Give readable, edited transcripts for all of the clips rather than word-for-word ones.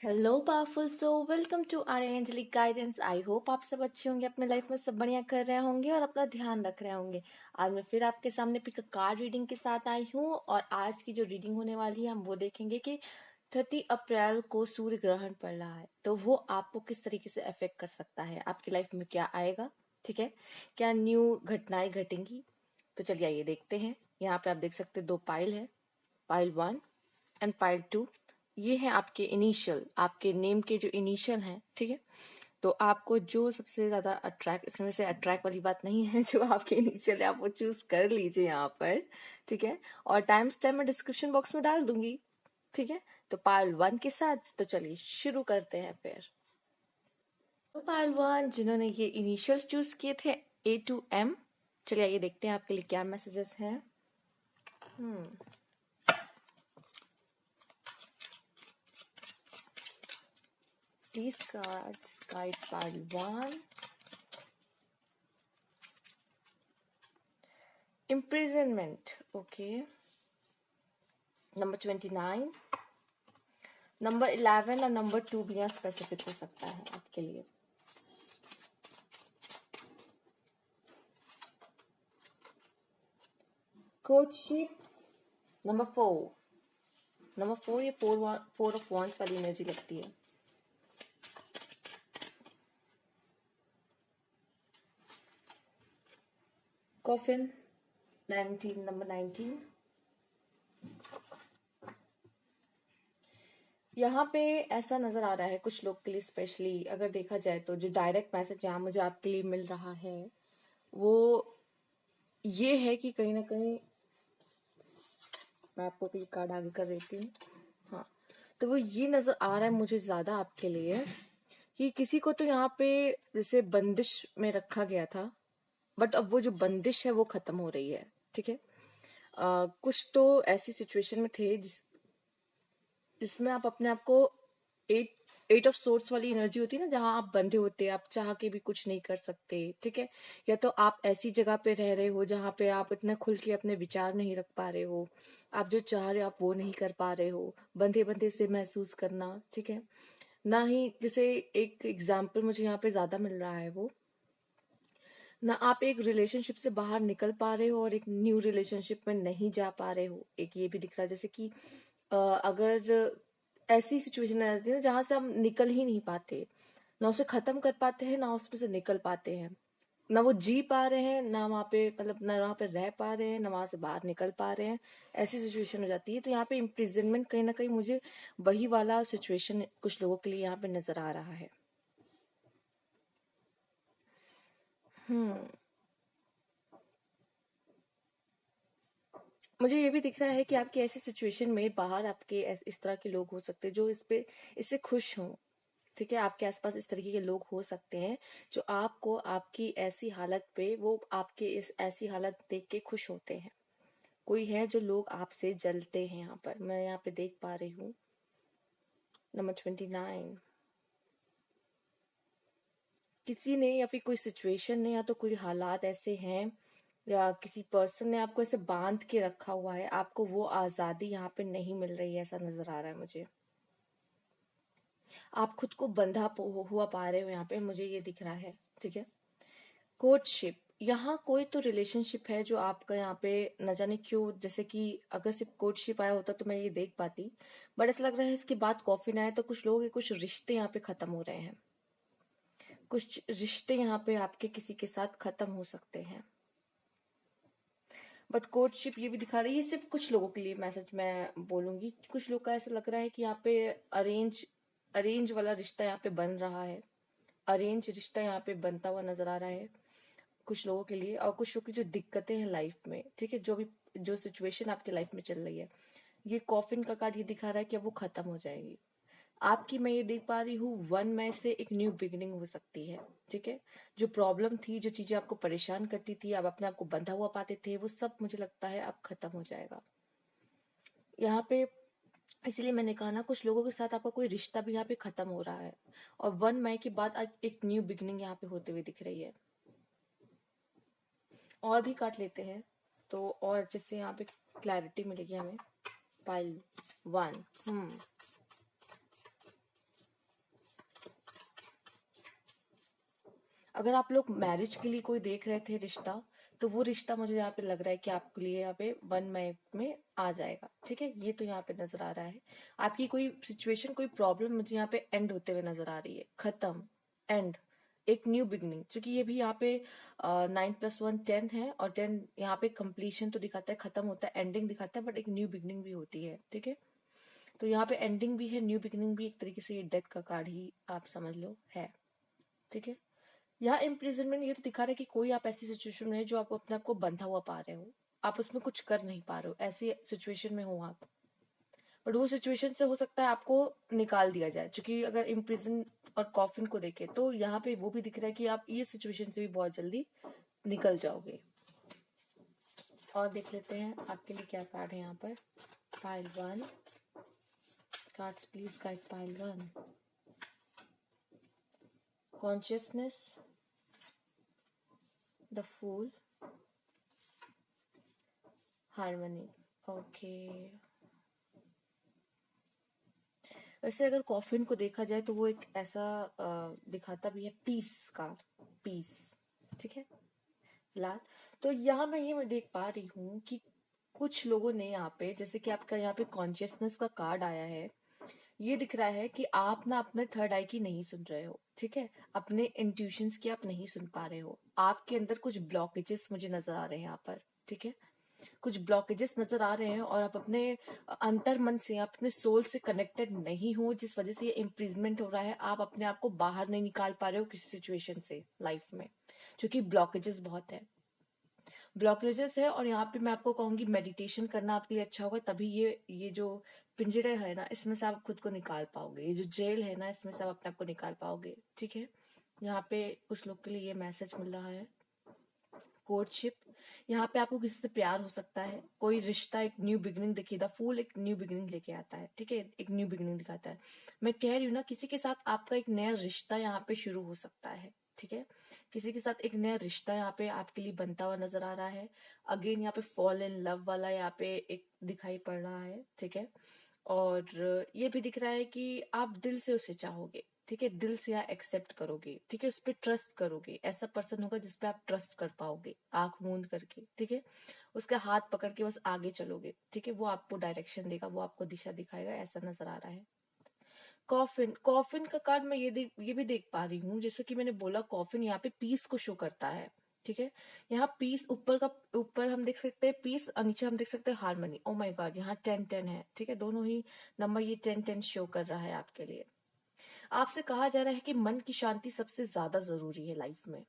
Hello powerful so welcome to our angelic guidance. I hope आप सब अच्छे होंगे, अपने लाइफ में सब बढ़िया कर रहे होंगे और अपना ध्यान रख रहे होंगे। आज मैं फिर आपके सामने पिक कार्ड रीडिंग के साथ आई हूँ और आज की जो रीडिंग होने वाली है हम वो देखेंगे कि 30 अप्रैल को सूर्य ग्रहण पड़ रहा है तो वो आपको किस तरीके से अफेक्ट कर सकता है, आपकी लाइफ में क्या आएगा। ठीक है, क्या न्यू घटनाएं घटेंगी। तो चलिए आइए देखते हैं। यहाँ पे आप देख सकते हैं दो पाइल है, पाइल 1 एंड पाइल 2। ये है आपके इनिशियल, आपके नेम के जो इनिशियल हैं। ठीक है, तो आपको जो सबसे ज्यादा अट्रैक्ट, इसमें से अट्रैक्ट वाली बात नहीं है, जो आपके इनिशियल है आप वो चूज कर लीजिए यहाँ पर। ठीक है, और टाइम स्टैम्प मैं डिस्क्रिप्शन बॉक्स में डाल दूंगी। ठीक है, तो पाइल 1 के साथ तो चलिए शुरू करते हैं फिर। तो पाइल 1 जिन्होंने ये इनिशियल्स चूज किए थे A to M, चलिए आइए देखते हैं आपके लिए क्या मैसेजेस हैं। These cards guide pile 1. Imprisonment. Okay. Number 29. Number 11 और नंबर 2 भी यहाँ स्पेसिफिक हो सकता है आपके लिए। Courtship number 4। नंबर 4 ये 4 ऑफ वॉन्ड्स वाली एनर्जी लगती है। Coffin 19, number 19। यहाँ पे ऐसा नजर आ रहा है कुछ लोग के लिए, स्पेशली अगर देखा जाए तो जो डायरेक्ट मैसेज यहाँ मुझे आपके लिए मिल रहा है वो ये है कि कहीं ना कहीं, मैं आपको कोई कार्ड आगे कर देती हूँ। हाँ, तो वो ये नजर आ रहा है मुझे ज्यादा आपके लिए कि किसी को तो यहाँ पे जैसे बंदिश में रखा गया था, बट अब वो जो बंदिश है वो खत्म हो रही है। ठीक है, कुछ तो ऐसी सिचुएशन में थे जिसमें आप अपने आप को, एट एट ऑफ सोर्स वाली एनर्जी होती है ना, जहां आप बंधे होते हैं, आप चाह के भी कुछ नहीं कर सकते। ठीक है, या तो आप ऐसी जगह पे रह रहे हो जहां पे आप इतना खुल के अपने विचार नहीं रख पा रहे हो, आप जो चाह रहे हो आप वो नहीं कर पा रहे हो, बंधे बंधे से महसूस करना। ठीक है, ना ही जैसे एक एग्जाम्पल मुझे यहाँ पे ज्यादा मिल रहा है वो, ना आप एक रिलेशनशिप से बाहर निकल पा रहे हो और एक न्यू रिलेशनशिप में नहीं जा पा रहे हो। एक ये भी दिख रहा है जैसे कि अगर ऐसी सिचुएशन आ जाती है ना जहां से हम निकल ही नहीं पाते, ना उसे खत्म कर पाते हैं ना उसमें से निकल पाते हैं, ना वो जी पा रहे हैं ना वहां पे, मतलब ना वहां पे रह पा रहे हैं ना वहां से बाहर निकल पा रहे हैं। ऐसी सिचुएशन हो जाती है। तो यहाँ पे इम्प्रिजनमेंट कहीं ना कहीं मुझे वही वाला सिचुएशन कुछ लोगों के लिए यहाँ पे नजर आ रहा है। हम्म, मुझे ये भी दिख रहा है कि आपकी ऐसी सिचुएशन में बाहर आपके इस तरह के लोग हो सकते हैं जो इससे खुश हों। ठीक है, आपके आसपास इस तरीके के लोग हो सकते हैं जो आपको आपकी ऐसी हालत पे, वो आपके इस ऐसी हालत देख के खुश होते हैं। कोई है जो लोग आपसे जलते हैं, यहाँ पर मैं यहाँ पे देख पा रही हूँ। नंबर 29, किसी ने या फिर कोई सिचुएशन ने या तो कोई हालात ऐसे हैं या किसी पर्सन ने आपको ऐसे बांध के रखा हुआ है, आपको वो आजादी यहाँ पे नहीं मिल रही है, ऐसा नजर आ रहा है मुझे। आप खुद को बंधा हुआ पा रहे हो यहाँ पे, मुझे ये दिख रहा है। ठीक है, कोर्टशिप, यहाँ कोई तो रिलेशनशिप है जो आपका यहाँ पे न जाने क्यों, जैसे कि अगर सिर्फ कोर्टशिप आया होता तो मैं ये देख पाती, बट ऐसा लग रहा है इसके बाद कॉफिन आया तो कुछ लोगों के कुछ रिश्ते यहाँ पे खत्म हो रहे हैं। कुछ रिश्ते यहाँ पे आपके किसी के साथ खत्म हो सकते हैं, बट कोर्टशिप ये भी दिखा रही है। ये सिर्फ कुछ लोगों के लिए मैसेज मैं बोलूंगी। कुछ लोग का ऐसा लग रहा है कि यहाँ पे अरेंज अरेंज वाला रिश्ता यहाँ पे बन रहा है, अरेंज रिश्ता यहाँ पे बनता हुआ नजर आ रहा है कुछ लोगों के लिए। और कुछ लोगों की जो दिक्कतें हैं लाइफ में, ठीक है, जो सिचुएशन आपके लाइफ में चल रही है, ये कॉफिन का कार्ड ये दिखा रहा है कि अब वो खत्म हो जाएगी आपकी। मैं ये देख पा रही हूँ 1 मई से एक न्यू बिगिनिंग हो सकती है। ठीक है, जो प्रॉब्लम थी, जो चीजें आपको परेशान करती थी, आप अपने आप को बंधा हुआ पाते थे, वो सब मुझे लगता है अब खत्म हो जाएगा यहाँ पे। इसलिए मैंने कहा ना, कुछ लोगों के साथ आपका कोई रिश्ता भी यहाँ पे खत्म हो रहा है और 1 मई के बाद आज एक न्यू बिगिनिंग यहाँ पे होते हुए दिख रही है। और भी काट लेते हैं तो और अच्छे से यहाँ पे क्लैरिटी मिलेगी हमें। पाइल 1, अगर आप लोग मैरिज के लिए कोई देख रहे थे रिश्ता, तो वो रिश्ता मुझे यहाँ पे लग रहा है कि आपके लिए यहाँ पे 1 मंथ में आ जाएगा। ठीक है, ये तो यहाँ पे नजर आ रहा है। आपकी कोई सिचुएशन, कोई प्रॉब्लम मुझे यहाँ पे एंड होते हुए नजर आ रही है, खत्म, एंड, एक न्यू बिगनिंग। क्योंकि ये भी यहाँ पे 9+1 10 है, और 10 यहाँ पे कंप्लीशन तो दिखाता है, खत्म होता है, एंडिंग दिखाता है, बट एक न्यू बिगनिंग भी होती है। ठीक है, तो यहाँ पे एंडिंग भी है, न्यू बिगनिंग भी, एक तरीके से ये डेथ का कार्ड ही आप समझ लो है। ठीक है, यहाँ इम्प्रिजनमेंट ये तो दिखा रहा है कि कोई आप ऐसी सिचुएशन में है जो आपको अपने आप को बंधा हुआ पा रहे हो, आप उसमें कुछ कर नहीं पा रहे हो, ऐसी सिचुएशन में हो आप। बट वो सिचुएशन से हो सकता है आपको निकाल दिया जाए, क्योंकि अगर इम्प्रिजन और कॉफिन को देखें तो यहाँ पे वो भी दिख रहा है कि आप ये सिचुएशन से भी बहुत जल्दी निकल जाओगे। और देख लेते हैं आपके लिए क्या कार्ड है यहाँ पर। Pile 1 cards please guide pile 1। Consciousness, the fool, harmony. Okay, वैसे अगर कॉफिन को देखा जाए तो वो एक ऐसा दिखाता भी है पीस का, पीस। ठीक है, फिलहाल तो यहाँ मैं देख पा रही हूँ कि कुछ लोगों ने यहाँ पे, जैसे कि आपका यहाँ पे कॉन्शियसनेस का कार्ड आया है, ये दिख रहा है कि आप ना अपने थर्ड आई की नहीं सुन रहे हो। ठीक है, अपने इंट्यूशंस की आप नहीं सुन पा रहे हो, आपके अंदर कुछ ब्लॉकेजेस मुझे नजर आ रहे हैं यहाँ पर। ठीक है, कुछ ब्लॉकेजेस नजर आ रहे हैं, और आप अपने अंतर मन से, अपने सोल से कनेक्टेड नहीं हो, जिस वजह से ये इम्प्रीजमेंट हो रहा है। आप अपने आप को बाहर नहीं निकाल पा रहे हो किसी सिचुएशन से लाइफ में, क्योंकि ब्लॉकेजेस बहुत है, ब्लॉकेजेस है। और यहाँ पे मैं आपको कहूंगी मेडिटेशन करना आपके लिए अच्छा होगा, तभी ये जो पिंजरे है ना, इसमें से आप खुद को निकाल पाओगे, ये जो जेल है ना, इसमें से आप अपने आप को निकाल पाओगे। ठीक है, यहाँ पे कुछ लोग के लिए ये मैसेज मिल रहा है। कोर्टशिप, यहाँ पे आपको किसी से प्यार हो सकता है, कोई रिश्ता, एक न्यू बिगिनिंग। देखिए द फूल एक न्यू बिगिनिंग लेके आता है। ठीक है, एक न्यू बिगिनिंग दिखाता है। मैं कह रही हूँ ना, किसी के साथ आपका एक नया रिश्ता यहाँ पे शुरू हो सकता है। ठीक है, किसी के साथ एक नया रिश्ता यहाँ पे आपके लिए बनता हुआ नजर आ रहा है। अगेन यहाँ पे फॉल इन लव वाला यहाँ पे एक दिखाई पड़ रहा है। ठीक है, और ये भी दिख रहा है कि आप दिल से उसे चाहोगे। ठीक है, दिल से आप एक्सेप्ट करोगे। ठीक है, उस पर ट्रस्ट करोगे, ऐसा पर्सन होगा जिसपे आप ट्रस्ट कर पाओगे आंख मूंद करके। ठीक है, उसका हाथ पकड़ के बस आगे चलोगे। ठीक है, वो आपको डायरेक्शन देगा, वो आपको दिशा दिखाएगा, ऐसा नजर आ रहा है। कॉफिन, कॉफिन का कार्ड मैं ये भी देख पा रही हूँ, जैसे कि मैंने बोला कॉफिन यहाँ पे पीस को शो करता है। ठीक है, यहाँ पीस ऊपर हम देख सकते हैं पीस, और नीचे हम देख सकते हैं हार्मनी। ओ माय गॉड, यहाँ 10-10 है। ठीक है, दोनों ही नंबर ये 10-10 शो कर रहा है आपके लिए। आपसे कहा जा रहा है कि मन की शांति सबसे ज्यादा जरूरी है लाइफ में।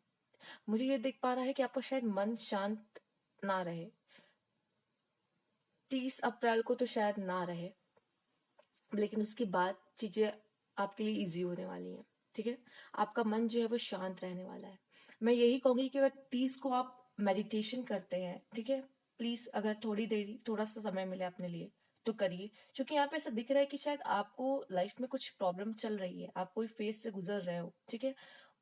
मुझे ये देख पा रहा है कि आपका शायद मन शांत ना रहे, 30 अप्रैल को तो शायद ना रहे, लेकिन उसके बाद चीजें आपके लिए इजी होने वाली हैं। ठीक है, आपका मन जो है वो शांत रहने वाला है। मैं यही कहूंगी कि अगर 30 को आप मेडिटेशन करते हैं, ठीक है, प्लीज अगर थोड़ा सा समय मिले अपने लिए तो करिए, क्योंकि यहाँ पे ऐसा दिख रहा है कि शायद आपको लाइफ में कुछ प्रॉब्लम चल रही है, आप कोई फेज से गुजर रहे हो। ठीक है,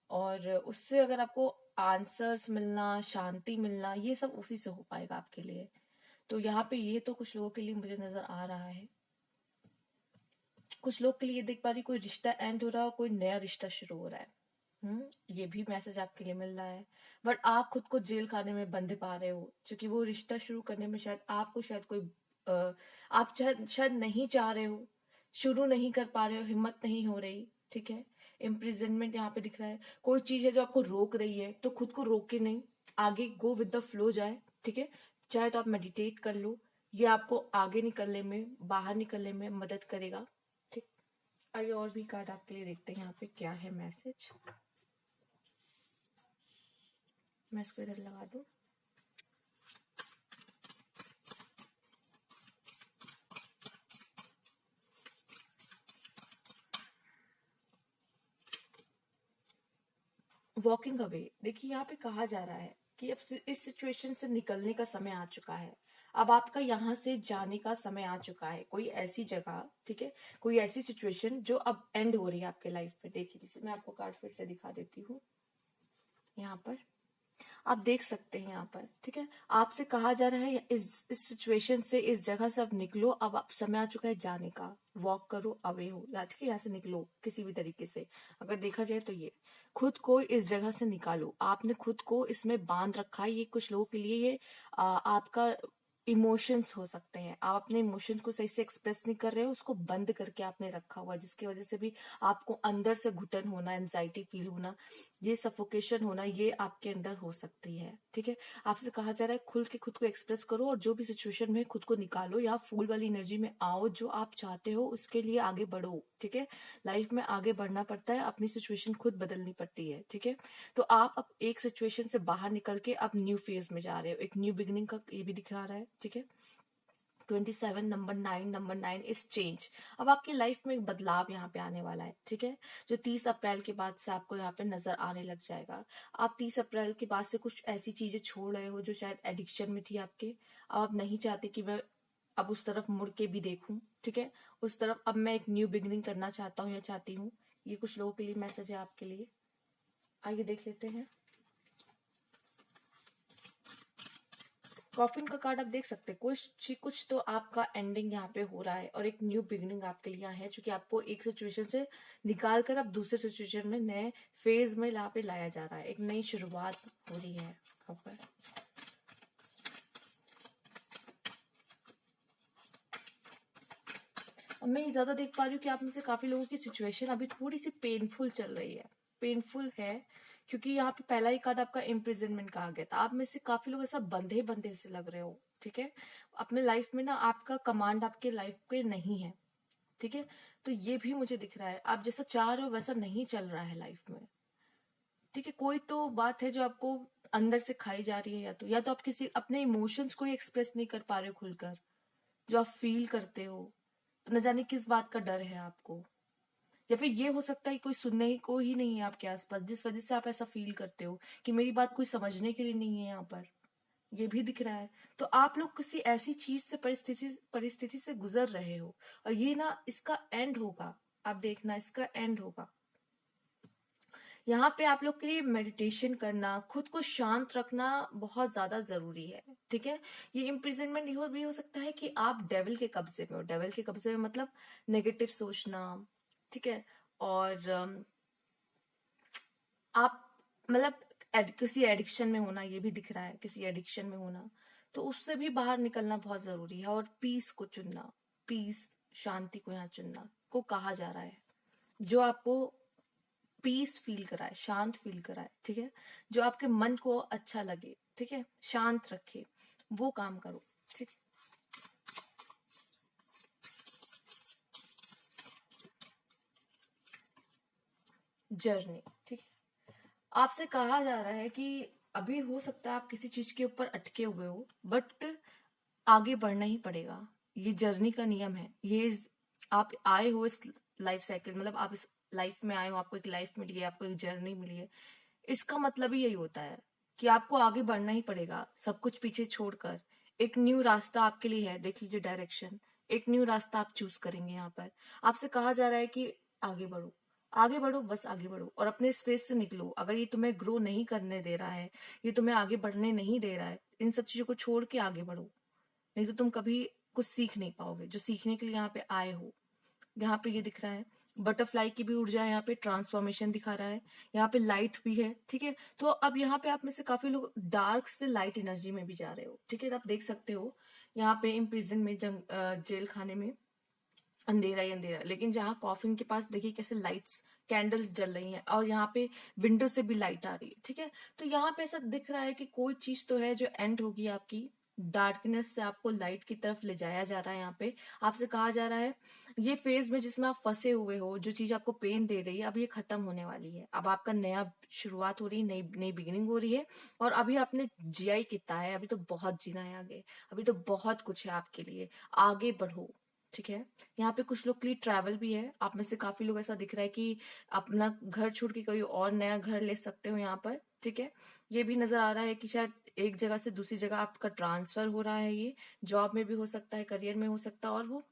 और उससे अगर आपको आंसर्स मिलना, शांति मिलना, ये सब उसी से हो पाएगा आपके लिए। तो यहाँ पे ये तो कुछ लोगों के लिए मुझे नजर आ रहा है। कुछ लोग के लिए देख पा रही, कोई रिश्ता एंड हो रहा है, कोई नया रिश्ता शुरू हो रहा है। ये भी मैसेज आपके लिए मिल रहा है। बट आप खुद को जेल खाने में बंद पा रहे हो, क्योंकि वो रिश्ता शुरू करने में शायद आपको शायद कोई आप शायद नहीं चाह रहे हो, शुरू नहीं कर पा रहे हो, हिम्मत नहीं हो रही। ठीक है, इम्प्रिजनमेंट यहाँ पे दिख रहा है। कोई चीज है जो आपको रोक रही है, तो खुद को रोके नहीं, आगे गो विद द फ्लो जाए। ठीक है, चाहे तो आप मेडिटेट कर लो, ये आपको आगे निकलने में, बाहर निकलने में मदद करेगा। ठीक, आइए और भी कार्ड आपके लिए देखते हैं यहाँ पे क्या है मैसेज। मैं इसको इधर लगा दूं। वॉकिंग अवे, देखिए यहाँ पे कहा जा रहा है कि अब इस सिचुएशन से निकलने का समय आ चुका है, अब आपका यहाँ से जाने का समय आ चुका है, कोई ऐसी जगह। ठीक है, कोई ऐसी सिचुएशन जो अब एंड हो रही है आपके लाइफ में। देख लीजिए, मैं आपको कार्ड फिर से दिखा देती हूँ। यहाँ पर आप देख सकते हैं यहाँ पर, ठीक है। आपसे कहा जा रहा है इस सिचुएशन से, इस जगह से अब निकलो, अब आप समय आ चुका है जाने का, वॉक करो, अवे हो, या ठीक है, यहाँ से निकलो किसी भी तरीके से। अगर देखा जाए तो ये खुद को इस जगह से निकालो, आपने खुद को इसमें बांध रखा है। ये कुछ लोगों के लिए ये आपका इमोशंस हो सकते हैं, आप अपने इमोशंस को सही से एक्सप्रेस नहीं कर रहे हो, उसको बंद करके आपने रखा हुआ, जिसकी वजह से भी आपको अंदर से घुटन होना, एंजाइटी फील होना, ये सफोकेशन होना, ये आपके अंदर हो सकती है, ठीक है। आपसे कहा जा रहा है खुल के खुद को एक्सप्रेस करो, और जो भी सिचुएशन में खुद को निकालो, या फूल वाली एनर्जी में आओ, जो आप चाहते हो उसके लिए आगे बढ़ो, ठीक है। लाइफ में आगे बढ़ना पड़ता है, अपनी सिचुएशन खुद बदलनी पड़ती है, ठीक है। तो आप अब एक सिचुएशन से बाहर निकल के अब न्यू फेज में जा रहे हो, एक न्यू बिगनिंग का ये भी दिखा रहा है, ठीक है। 27 नंबर 9 इज चेंज। अब आपकी लाइफ में एक बदलाव यहाँ पे आने वाला है, ठीक है, जो 30 अप्रैल के बाद से आपको यहाँ पे नजर आने लग जाएगा। आप 30 अप्रैल के बाद से कुछ ऐसी चीजें छोड़ रहे हो जो शायद एडिक्शन में थी आपके, अब आप नहीं चाहते कि मैं अब उस तरफ मुड़ के भी देखूं, ठीक है। उस तरफ अब मैं एक न्यू बिगनिंग करना चाहता हूँ या चाहती हूँ। ये कुछ लोगों के लिए मैसेज है आपके लिए, आइए देख लेते हैं। कॉफिन का कार्ड आप देख सकते हैं, कुछ तो आपका एंडिंग यहाँ पे हो रहा है, और एक न्यू बिगनिंग आपके लिए यहाँ है, जो कि आपको एक सिचुएशन से निकाल कर अब दूसरे सिचुएशन में, नए फेज में यहाँ पे लाया जा रहा है, एक नई शुरुआत हो रही है यहाँ पर। अब मैं ये ज्यादा देख पा रही हूँ कि आप में से काफी लोगों की सिचुएशन अभी थोड़ी सी पेनफुल चल रही है, पेनफुल है, क्योंकि यहाँ पे पहला ही कार्ड आपका इम्प्रिजनमेंट कहा गया था। आप में से काफी लोग ऐसा बंधे बंधे से लग रहे हो, ठीक है। अपने लाइफ में ना आपका कमांड आपके लाइफ पे नहीं है, ठीक है। तो ये भी मुझे दिख रहा है, आप जैसा चाह रहे हो वैसा नहीं चल रहा है लाइफ में, ठीक है। कोई तो बात है जो आपको अंदर से खाई जा रही है, या तो आप किसी अपने इमोशंस को ही एक्सप्रेस नहीं कर पा रहे हो खुलकर, जो आप फील करते हो, न जाने किस बात का डर है आपको, या फिर ये हो सकता है कोई सुनने को ही नहीं है आपके आसपास, जिस वजह से आप ऐसा फील करते हो कि मेरी बात कोई समझने के लिए नहीं है यहाँ पर। ये भी दिख रहा है। तो आप लोग किसी ऐसी चीज से, परिस्थिति से गुजर रहे हो, और ये ना इसका एंड होगा, आप देखना इसका एंड होगा। यहाँ पे आप लोग के लिए मेडिटेशन करना, खुद को शांत रखना बहुत ज्यादा जरूरी है, ठीक है। ये इम्प्रिजनमेंट भी हो सकता है कि आप डेविल के कब्जे में हो, डेविल के कब्जे में मतलब नेगेटिव सोचना, ठीक है। और आप मतलब किसी एडिक्शन में होना, ये भी दिख रहा है, किसी एडिक्शन में होना, तो उससे भी बाहर निकलना बहुत जरूरी है, और पीस को चुनना, पीस, शांति को यहाँ चुनना को कहा जा रहा है, जो आपको पीस फील कराए, शांत फील कराए, ठीक है, जो आपके मन को अच्छा लगे, ठीक है, शांत रखे, वो काम करो, ठीक। जर्नी, ठीक है। आपसे कहा जा रहा है कि अभी हो सकता है आप किसी चीज के ऊपर अटके हुए हो, बट आगे बढ़ना ही पड़ेगा, ये जर्नी का नियम है। ये आप आए हो इस लाइफ साइकिल, मतलब आप इस लाइफ में आए हो, आपको एक लाइफ मिली है, आपको एक जर्नी मिली है, इसका मतलब ही यही होता है कि आपको आगे बढ़ना ही पड़ेगा, सब कुछ पीछे छोड़कर। एक न्यू रास्ता आपके लिए है, देख लीजिए डायरेक्शन, एक न्यू रास्ता आप चूज करेंगे यहाँ पर। आपसे कहा जा रहा है कि आगे बढ़ो, आगे बढ़ो, बस आगे बढ़ो, और अपने स्पेस से निकलो। अगर ये तुम्हें ग्रो नहीं करने दे रहा है, ये तुम्हें आगे बढ़ने नहीं दे रहा है, इन सब चीजों को छोड़ के आगे बढ़ो, नहीं तो तुम कभी कुछ सीख नहीं पाओगे, जो सीखने के लिए यहाँ पे आए हो। यहाँ पे ये दिख रहा है, बटरफ्लाई की भी ऊर्जा है यहाँ पे, ट्रांसफॉर्मेशन दिखा रहा है, यहाँ पे लाइट भी है, ठीक है। तो अब यहाँ पे आप में से काफी लोग डार्क से लाइट एनर्जी में भी जा रहे हो, ठीक है। तो आप देख सकते हो यहाँ पे इम्प्रिजन में, जेल खाने में अंधेरा ही अंधेरा, लेकिन जहाँ कॉफिन के पास देखिए कैसे लाइट्स, कैंडल्स जल रही हैं, और यहाँ पे विंडो से भी लाइट आ रही है, ठीक है। तो यहाँ पे ऐसा दिख रहा है कि कोई चीज तो है जो एंड होगी आपकी, डार्कनेस से आपको लाइट की तरफ ले जाया जा रहा है। यहाँ पे आपसे कहा जा रहा है ये फेज में जिसमें आप फंसे हुए हो, जो चीज आपको पेन दे रही है, अब ये खत्म होने वाली है, अब आपका नया शुरुआत हो रही है, नई नई बिगिनिंग हो रही है। और अभी आपने जिया ही कितना है, अभी तो बहुत जीना है आगे, अभी तो बहुत कुछ है आपके लिए, आगे बढ़ो, ठीक है। यहाँ पे कुछ लोग के लिए ट्रैवल भी है, आप में से काफी लोग ऐसा दिख रहा है कि अपना घर छोड़ के कोई और नया घर ले सकते हो यहाँ पर, ठीक है। ये भी नजर आ रहा है कि शायद एक जगह से दूसरी जगह आपका ट्रांसफर हो रहा है, ये जॉब में भी हो सकता है, करियर में हो सकता है, और वो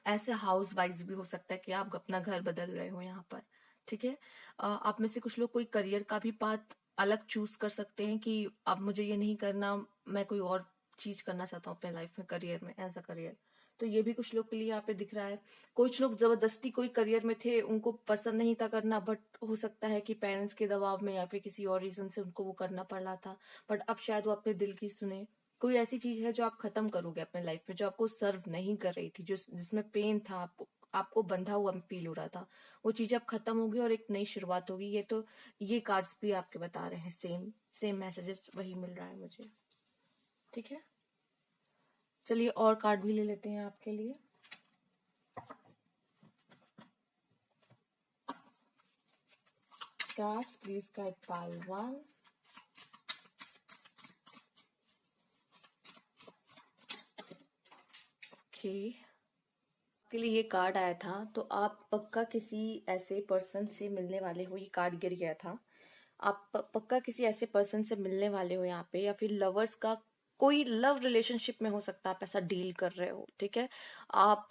ऐसे हाउस वाइज भी हो सकता है कि आप अपना घर बदल रहे हो यहाँ पर, ठीक है। आप में से कुछ लोग कोई करियर का भी पाथ अलग चूज कर सकते हैं कि अब मुझे ये नहीं करना, मैं कोई और चीज करना चाहता हूँ अपने लाइफ में, करियर में, एज अ करियर। तो ये भी कुछ लोग के लिए यहाँ पे दिख रहा है। कुछ लोग जबरदस्ती कोई करियर में थे, उनको पसंद नहीं था करना, बट हो सकता है कि पेरेंट्स के दबाव में या फिर किसी और रीजन से उनको वो करना पड़ रहा था, बट अब शायद वो अपने दिल की सुने। कोई ऐसी चीज है जो आप खत्म करोगे अपने लाइफ में, जो आपको सर्व नहीं कर रही थी, जो जिसमें पेन था, आपको बंधा हुआ फील हो रहा था, वो चीज अब खत्म होगी और एक नई शुरुआत होगी। ये तो ये कार्ड्स भी आपके बता रहे हैं, सेम सेम मैसेजेस वही मिल रहा है मुझे। ठीक है, चलिए और कार्ड भी ले लेते हैं आपके लिए। Cards please guide by one. Okay, के लिए ये कार्ड आया था, तो आप पक्का किसी ऐसे पर्सन से मिलने वाले हो। ये कार्ड गिर गया था, आप पक्का किसी ऐसे पर्सन से मिलने वाले हो यहाँ पे, या फिर लवर्स का कोई लव रिलेशनशिप में हो सकता है आप ऐसा डील कर रहे हो। ठीक है, आप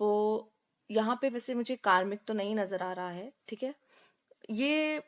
यहाँ पे वैसे मुझे कार्मिक तो नहीं नजर आ रहा है। ठीक है, ये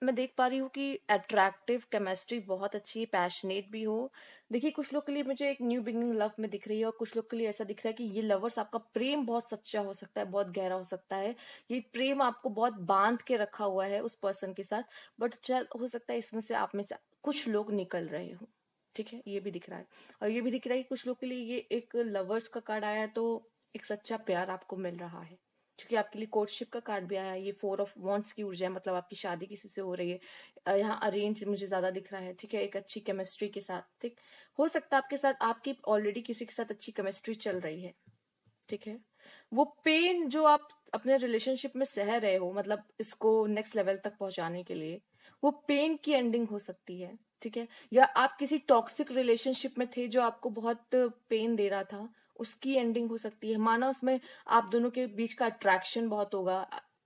मैं देख पा रही हूँ कि अट्रैक्टिव केमिस्ट्री बहुत अच्छी है, पैशनेट भी हो। देखिए, कुछ लोग के लिए मुझे एक न्यू बिगिनिंग लव में दिख रही है, और कुछ लोग के लिए ऐसा दिख रहा है कि ये लवर्स, आपका प्रेम बहुत सच्चा हो सकता है, बहुत गहरा हो सकता है। ये प्रेम आपको बहुत बांध के रखा हुआ है उस पर्सन के साथ, बट शायद हो सकता है इसमें से आप में से कुछ लोग निकल रहे हो। ठीक है, ये भी दिख रहा है। और ये भी दिख रहा है कि कुछ लोग के लिए ये एक लवर्स का कार्ड आया है, तो एक सच्चा प्यार आपको मिल रहा है, क्योंकि आपके लिए कोर्टशिप का कार्ड भी आया है। ये 4 ऑफ वॉन्ड्स की ऊर्जा है, मतलब आपकी शादी किसी से हो रही है। यहाँ अरेंज मुझे ज्यादा दिख रहा है। ठीक है, एक अच्छी केमिस्ट्री के साथ। ठीक, हो सकता है आपके साथ, आपकी ऑलरेडी किसी के साथ अच्छी केमिस्ट्री चल रही है। ठीक है, वो पेन जो आप अपने रिलेशनशिप में सह रहे हो, मतलब इसको नेक्स्ट लेवल तक पहुंचाने के लिए, वो पेन की एंडिंग हो सकती है। ठीक है, या आप किसी टॉक्सिक रिलेशनशिप में थे जो आपको बहुत पेन दे रहा था, उसकी एंडिंग हो सकती है। माना उसमें आप दोनों के बीच का अट्रैक्शन बहुत होगा,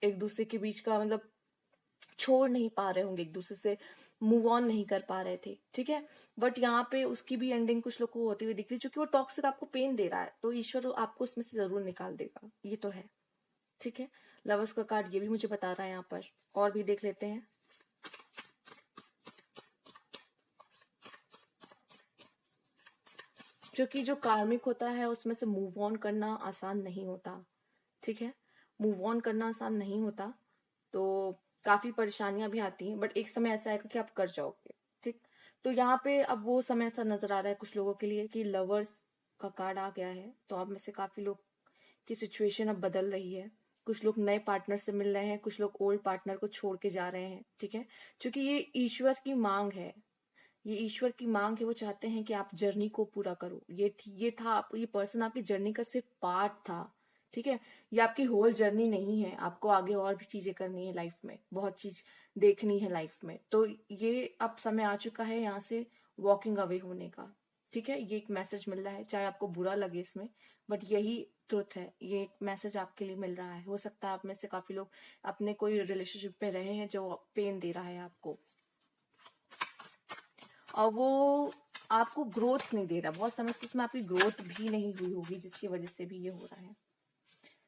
एक दूसरे के बीच का, मतलब छोड़ नहीं पा रहे होंगे एक दूसरे से, मूव ऑन नहीं कर पा रहे थे। ठीक है, बट यहाँ पे उसकी भी एंडिंग कुछ लोग को होती हुई दिख रही है, क्योंकि वो टॉक्सिक आपको पेन दे रहा है, तो ईश्वर आपको उसमें से जरूर निकाल देगा, ये तो है। ठीक है, लवर्स का कार्ड ये भी मुझे बता रहा है यहाँ पर। और भी देख लेते हैं। क्योंकि जो कार्मिक होता है उसमें से मूव ऑन करना आसान नहीं होता। ठीक है, मूव ऑन करना आसान नहीं होता, तो काफी परेशानियां भी आती हैं, बट एक समय ऐसा आएगा कि आप कर जाओगे। ठीक, तो यहाँ पे अब वो समय ऐसा नजर आ रहा है कुछ लोगों के लिए कि लवर्स का कार्ड आ गया है, तो आप में से काफी लोग की सिचुएशन अब बदल रही है। कुछ लोग नए पार्टनर से मिल रहे हैं, कुछ लोग ओल्ड पार्टनर को छोड़ के जा रहे हैं। ठीक है, क्योंकि ये ईश्वर की मांग है, ये ईश्वर की मांग है। वो चाहते हैं कि आप जर्नी को पूरा करो। ये था आप, ये पर्सन आपकी जर्नी का सिर्फ पार्ट था। ठीक है, ये आपकी होल जर्नी नहीं है, आपको आगे और भी चीजें करनी है लाइफ में, बहुत चीज देखनी है लाइफ में। तो ये अब समय आ चुका है यहाँ से वॉकिंग अवे होने का। ठीक है, ये एक मैसेज मिल रहा है, चाहे आपको बुरा लगे इसमें, बट यही ट्रुथ है। ये एक मैसेज आपके लिए मिल रहा है। हो सकता है आप में से काफी लोग अपने कोई रिलेशनशिप में रहे हैं जो पेन दे रहा है आपको, और वो आपको ग्रोथ नहीं दे रहा, बहुत समय से उसमें आपकी ग्रोथ भी नहीं हुई होगी, जिसकी वजह से भी ये हो रहा है।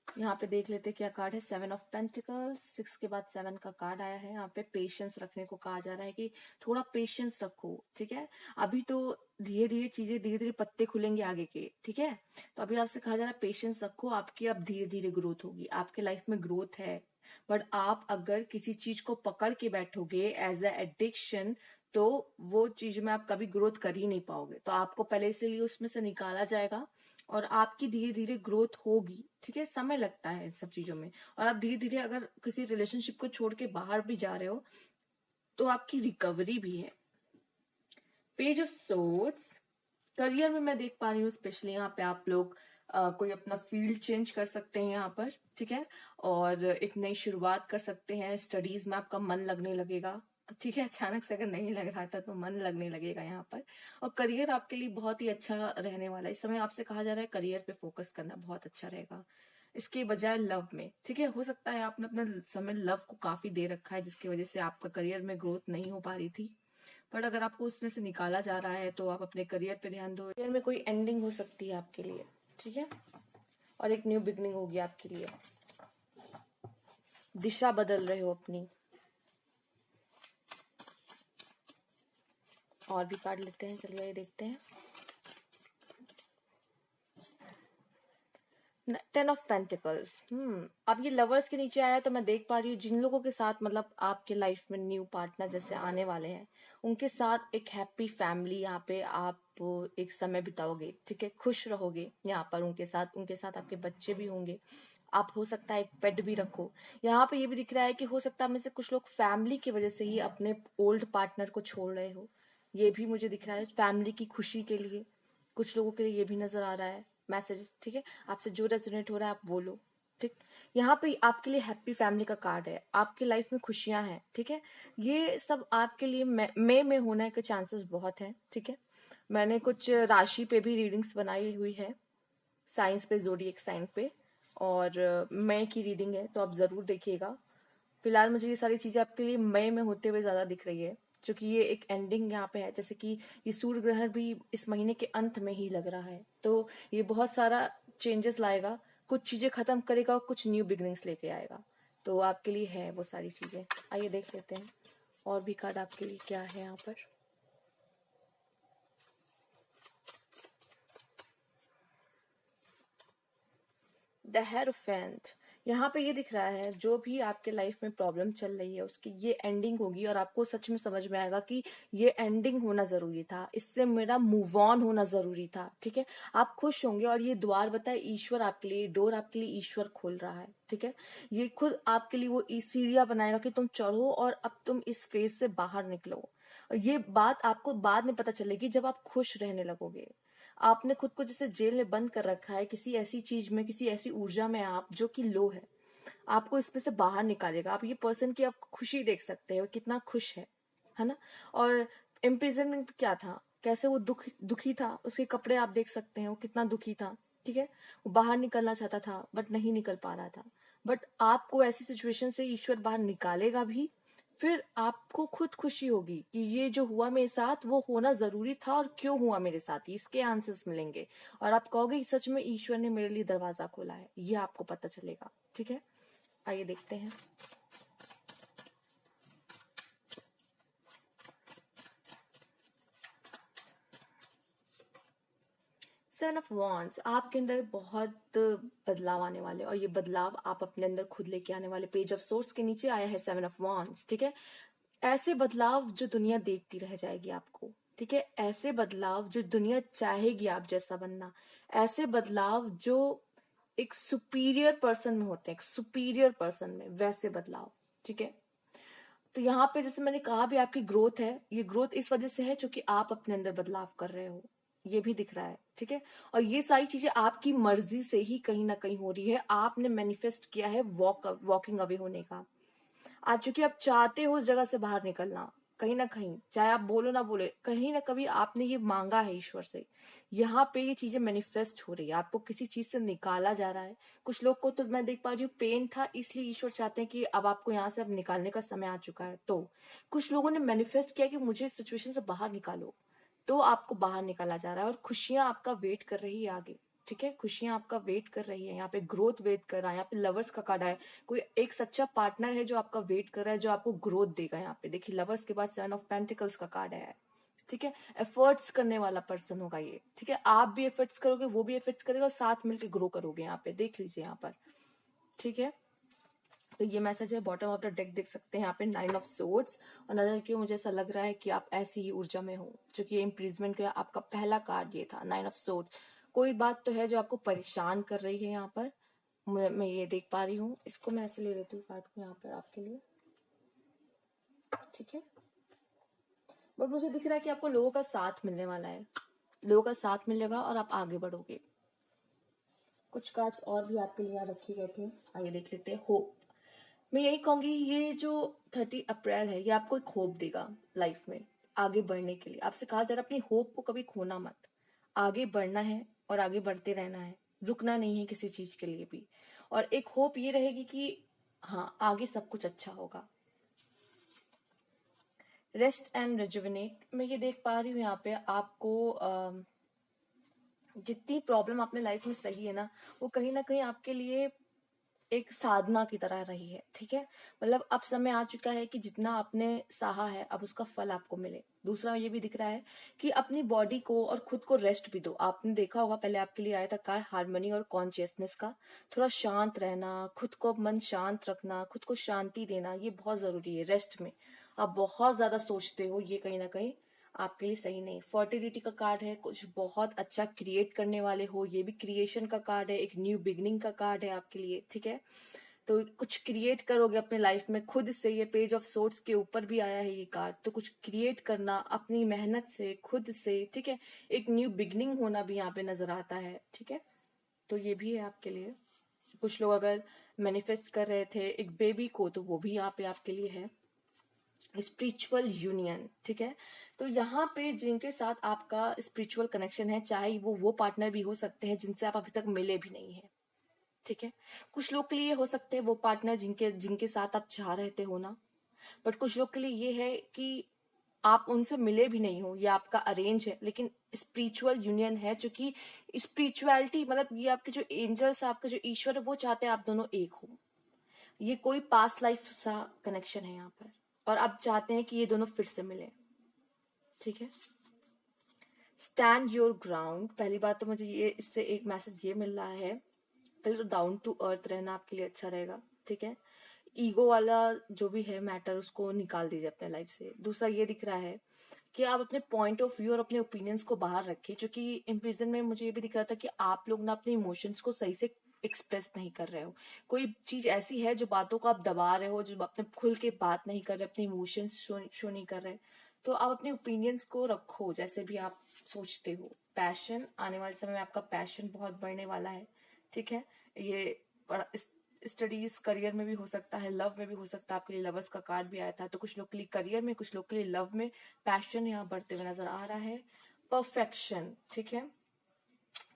यहाँ पे देख लेते क्या कार्ड है। 7 ऑफ पेंटिकल्स, 6 के बाद 7 का कार्ड आया है। यहाँ पे पेशेंस रखने को कहा जा रहा है कि थोड़ा पेशेंस रखो। ठीक है, अभी तो धीरे धीरे चीजें, धीरे धीरे पत्ते खुलेंगे आगे के। ठीक है, तो अभी आपसे कहा जा रहा है पेशेंस रखो, आपकी अब धीरे धीरे ग्रोथ होगी, आपके लाइफ में ग्रोथ है। बट आप अगर किसी चीज को पकड़ के बैठोगे एज अ एडिक्शन, तो वो चीज में आप कभी ग्रोथ कर ही नहीं पाओगे। तो आपको पहले इसलिए उसमें से निकाला जाएगा, और आपकी धीरे धीरे ग्रोथ होगी। ठीक है, समय लगता है इन सब चीजों में, और आप धीरे धीरे अगर किसी रिलेशनशिप को छोड़ के बाहर भी जा रहे हो, तो आपकी रिकवरी भी है। पेज ऑफ सोर्ड्स, करियर में मैं देख पा रही हूँ स्पेशली यहाँ पे आप लोग कोई अपना फील्ड चेंज कर सकते हैं यहाँ पर। ठीक है, और एक नई शुरुआत कर सकते हैं। स्टडीज में आपका मन लगने लगेगा। ठीक है, अचानक से अगर नहीं लग रहा था तो मन लगने लगेगा यहाँ पर। और करियर आपके लिए बहुत ही अच्छा रहने वाला है। इस समय आपसे कहा जा रहा है करियर पे फोकस करना बहुत अच्छा रहेगा, इसके बजाय लव में। ठीक है, हो सकता है आपने अपना समय लव को काफी दे रखा है, जिसकी वजह से आपका करियर में ग्रोथ नहीं हो पा रही थी। पर अगर आपको उसमें से निकाला जा रहा है, तो आप अपने करियर पे ध्यान दो। करियर में कोई एंडिंग हो सकती है आपके लिए। ठीक है, और एक न्यू बिगनिंग होगी आपके लिए, दिशा बदल रहे हो अपनी। और भी कार्ड लेते हैं, चलिए ये देखते हैं। 10 ऑफ पेंटिकल्स। अब ये लवर्स के नीचे आया तो मैं देख पा रही हूँ जिन लोगों के साथ मतलब आपके लाइफ में न्यू पार्टनर जैसे आने वाले हैं, उनके साथ एक हैप्पी फैमिली यहाँ पे आप एक समय बिताओगे, ठीक है, खुश रहोगे यहाँ पर उनके साथ आपके बच्चे भी होंगे। आप हो सकता है एक पेट भी रखो। यहाँ पे ये भी दिख रहा है कि हो सकता है में से कुछ लोग फैमिली की वजह से ही अपने ओल्ड पार्टनर को छोड़ रहे हो। ये भी मुझे दिख रहा है फैमिली की खुशी के लिए, कुछ लोगों के लिए ये भी नजर आ रहा है मैसेज, ठीक है। आपसे जो रेजोनेट हो रहा है आप बोलो, ठीक। यहाँ पे आपके लिए हैप्पी फैमिली का कार्ड है, आपकी लाइफ में खुशियां हैं, ठीक है। ये सब आपके लिए मई में होने के चांसेस बहुत हैं, ठीक है। मैंने कुछ राशि पे भी रीडिंग्स बनाई हुई है, साइंस पे, जोडिएक साइन पे, और मई की रीडिंग है तो आप जरूर देखिएगा। फिलहाल मुझे ये सारी चीजें आपके लिए मई में होते हुए ज्यादा दिख रही है, क्योंकि ये एक एंडिंग यहाँ पे है, जैसे कि ये सूर्य ग्रहण भी इस महीने के अंत में ही लग रहा है, तो ये बहुत सारा चेंजेस लाएगा, कुछ चीजें खत्म करेगा और कुछ न्यू बिगनिंग्स लेके आएगा। तो आपके लिए है वो सारी चीजें। आइए देख लेते हैं और भी कार्ड आपके लिए क्या है यहाँ पर। The hierophant. यहाँ पे ये दिख रहा है जो भी आपके लाइफ में प्रॉब्लम चल रही है उसकी ये एंडिंग होगी, और आपको सच में समझ में आएगा कि ये एंडिंग होना जरूरी था, इससे मेरा मूव ऑन होना जरूरी था, ठीक है। आप खुश होंगे और ये द्वार बताए ईश्वर आपके लिए, डोर आपके लिए ईश्वर खोल रहा है, ठीक है। ये खुद आपके लिए वो सीढ़ियां बनाएगा कि तुम चढ़ो और अब तुम इस फेज से बाहर निकलो। और ये बात आपको बाद में पता चलेगी जब आप खुश रहने लगोगे। आपने खुद को जैसे जेल में बंद कर रखा है किसी ऐसी चीज में, किसी ऐसी ऊर्जा में आप जो कि लो है, आपको इसमें से बाहर निकालेगा। आप ये पर्सन की आप खुशी देख सकते हो कितना खुश है ना। और इम्प्रिजनमेंट क्या था, कैसे वो दुखी था, उसके कपड़े आप देख सकते हैं, वो कितना दुखी था, ठीक है। वो बाहर निकलना चाहता था बट नहीं निकल पा रहा था। बट आपको ऐसी सिचुएशन से ईश्वर बाहर निकालेगा भी, फिर आपको खुद खुशी होगी कि ये जो हुआ मेरे साथ वो होना जरूरी था, और क्यों हुआ मेरे साथ, इसके आंसर्स मिलेंगे। और आप कहोगे सच में ईश्वर ने मेरे लिए दरवाजा खोला है, ये आपको पता चलेगा, ठीक है। आइए देखते हैं। Seven of wands. आपके अंदर बहुत बदलाव आने वाले, और ये बदलाव आप अपने अंदर खुद लेके आने वाले। पेज ऑफ सोर्स के नीचे आया है सेवन ऑफ वॉन्ड्स, ठीक है। ऐसे बदलाव जो दुनिया देखती रह जाएगी आपको, ठीक है। ऐसे बदलाव जो दुनिया चाहेगी आप जैसा बनना, ऐसे बदलाव जो एक सुपीरियर पर्सन में होते हैं, एक सुपीरियर पर्सन में, वैसे बदलाव, ठीक है। तो यहाँ पे जैसे मैंने कहा भी आपकी ग्रोथ है, ये ग्रोथ इस वजह से है क्योंकि आप अपने अंदर बदलाव कर रहे हो, ये भी दिख रहा है, ठीक है। और ये सारी चीजें आपकी मर्जी से ही कहीं ना कहीं हो रही है, आपने मैनिफेस्ट किया है वॉकिंग अवे होने का। आज चूंकि आप चाहते हो उस जगह से बाहर निकलना, कहीं ना कहीं, चाहे आप बोलो ना बोले, कहीं ना कभी आपने ये मांगा है ईश्वर से। यहाँ पे ये चीजें मैनिफेस्ट हो रही है, आपको किसी चीज से निकाला जा रहा है। कुछ लोग को तो मैं देख पा रही हूँ पेन था, इसलिए ईश्वर चाहते हैं कि अब आपको यहाँ से अब निकालने का समय आ चुका है। तो कुछ लोगों ने मैनिफेस्ट किया कि मुझे इस सिचुएशन से बाहर निकालो, तो आपको बाहर निकाला जा रहा है, और खुशियां आपका वेट कर रही है आगे, ठीक है। खुशियां आपका वेट कर रही है, यहाँ पे ग्रोथ वेट कर रहा है, यहाँ पे लवर्स का कार्ड है। कोई एक सच्चा पार्टनर है जो आपका वेट कर रहा है, जो आपको ग्रोथ देगा। यहाँ पे देखिए लवर्स के बाद सेवन ऑफ पेंटिकल्स का कार्ड है, ठीक है। एफर्ट्स करने वाला पर्सन होगा ये, ठीक है। आप भी एफर्ट्स करोगे, वो भी एफर्ट्स करेगा, और साथ मिलकर ग्रो करोगे। यहाँ पे देख लीजिए यहाँ पर, ठीक है। तो ये मैसेज है, बॉटम ऑफ द डेक देख सकते हैं यहाँ पे नाइन ऑफ सोर्ड्स। और नजर क्यों मुझे ऐसा लग रहा है कि आप ऐसी ही ऊर्जा में हो, क्योंकि ये इम्प्रिजमेंट का आपका पहला कार्ड ये था, नाइन ऑफ सोर्ड्स। कोई बात तो है जो आपको परेशान कर रही है यहाँ पर, मैं ये देख पा रही हूँ। इसको मैं ऐसे ले लेती हूँ कार्ड को यहाँ पर आपके लिए, ठीक है। बट मुझे दिख रहा है कि आपको लोगों का साथ मिलने वाला है, लोगों का साथ मिलेगा और आप आगे बढ़ोगे। कुछ कार्ड्स और भी आपके लिए यहाँ रखे गए थे, आइए देख लेते हैं। होप। मैं यही कहूंगी ये जो 30 अप्रैल है ये आपको एक होप देगा लाइफ में आगे बढ़ने के लिए। आपसे कहा जा रहा है अपनी होप को कभी खोना मत, आगे बढ़ना है और आगे बढ़ते रहना है, रुकना नहीं है किसी चीज के लिए भी। और एक होप ये रहेगी कि हाँ आगे सब कुछ अच्छा होगा। Rest and rejuvenate. मैं ये देख पा रही हूँ यहाँ पे आपको जितनी प्रॉब्लम अपने लाइफ में सही है ना, वो कहीं ना कहीं आपके लिए एक साधना की तरह रही है, ठीक है। मतलब अब समय आ चुका है कि जितना आपने सहा है अब उसका फल आपको मिले। दूसरा ये भी दिख रहा है कि अपनी बॉडी को और खुद को रेस्ट भी दो। आपने देखा होगा पहले आपके लिए आया था कार्ड हार्मनी और कॉन्शियसनेस का। थोड़ा शांत रहना, खुद को मन शांत रखना, खुद को शांति देना, ये बहुत जरूरी है रेस्ट में। आप बहुत ज्यादा सोचते हो, ये कहीं ना कहीं आपके लिए सही नहीं। फर्टिलिटी का कार्ड है, कुछ बहुत अच्छा क्रिएट करने वाले हो, ये भी क्रिएशन का कार्ड है, एक न्यू बिगनिंग का कार्ड है आपके लिए, ठीक है। तो कुछ क्रिएट करोगे अपने लाइफ में खुद से। ये पेज ऑफ सोर्ड्स के ऊपर भी आया है ये कार्ड, तो कुछ क्रिएट करना अपनी मेहनत से, खुद से, ठीक है। एक न्यू बिगनिंग होना भी यहाँ पे नजर आता है, ठीक है। तो ये भी है आपके लिए। कुछ लोग अगर मैनिफेस्ट कर रहे थे एक बेबी को, तो वो भी यहाँ पे आपके लिए है। स्पिरिचुअल यूनियन, ठीक है। तो यहाँ पे जिनके साथ आपका स्पिरिचुअल कनेक्शन है, चाहे वो पार्टनर भी हो सकते हैं जिनसे आप अभी तक मिले भी नहीं है, ठीक है। कुछ लोग के लिए हो सकते हैं वो पार्टनर जिनके जिनके साथ आप चाह रहे थे होना, बट कुछ लोग के लिए ये है कि आप उनसे मिले भी नहीं हो, ये आपका अरेंज है लेकिन स्पिरिचुअल यूनियन है। क्योंकि स्पिरिचुअलिटी मतलब ये आपके जो एंजल्स, आपके जो ईश्वर है, वो चाहते हैं आप दोनों एक हो। ये कोई पास्ट लाइफ सा कनेक्शन है यहाँ पर, और आप चाहते हैं कि ये दोनों फिर से मिले, ठीक है। स्टैंड योर ग्राउंड, पहली बात तो मुझे ये इससे एक मैसेज ये मिल रहा है, पहले तो डाउन टू अर्थ रहना आपके लिए अच्छा रहेगा, ठीक है। ईगो वाला जो भी है मैटर उसको निकाल दीजिए अपने लाइफ से। दूसरा ये दिख रहा है कि आप अपने पॉइंट ऑफ व्यू और अपने ओपिनियंस को बाहर रखें, क्योंकि इम्प्रिजन में मुझे ये भी दिख रहा था कि आप लोग ना अपने इमोशंस को सही से एक्सप्रेस नहीं कर रहे हो। कोई चीज ऐसी है जो बातों को आप दबा रहे हो, जो अपने खुल के बात नहीं कर रहे, अपने इमोशंस शो नहीं कर रहे। तो आप अपने ओपिनियंस को रखो जैसे भी आप सोचते हो। पैशन, आने वाले समय में आपका पैशन बहुत बढ़ने वाला है, ठीक है। ये स्टडीज, करियर में भी हो सकता है, लव में भी हो सकता है। आपके लिए लवर्स का कार्ड भी आया था, तो कुछ लोग के लिए करियर में, कुछ लोग के लिए लव में पैशन यहाँ बढ़ते हुए नजर आ रहा है। परफेक्शन, ठीक है।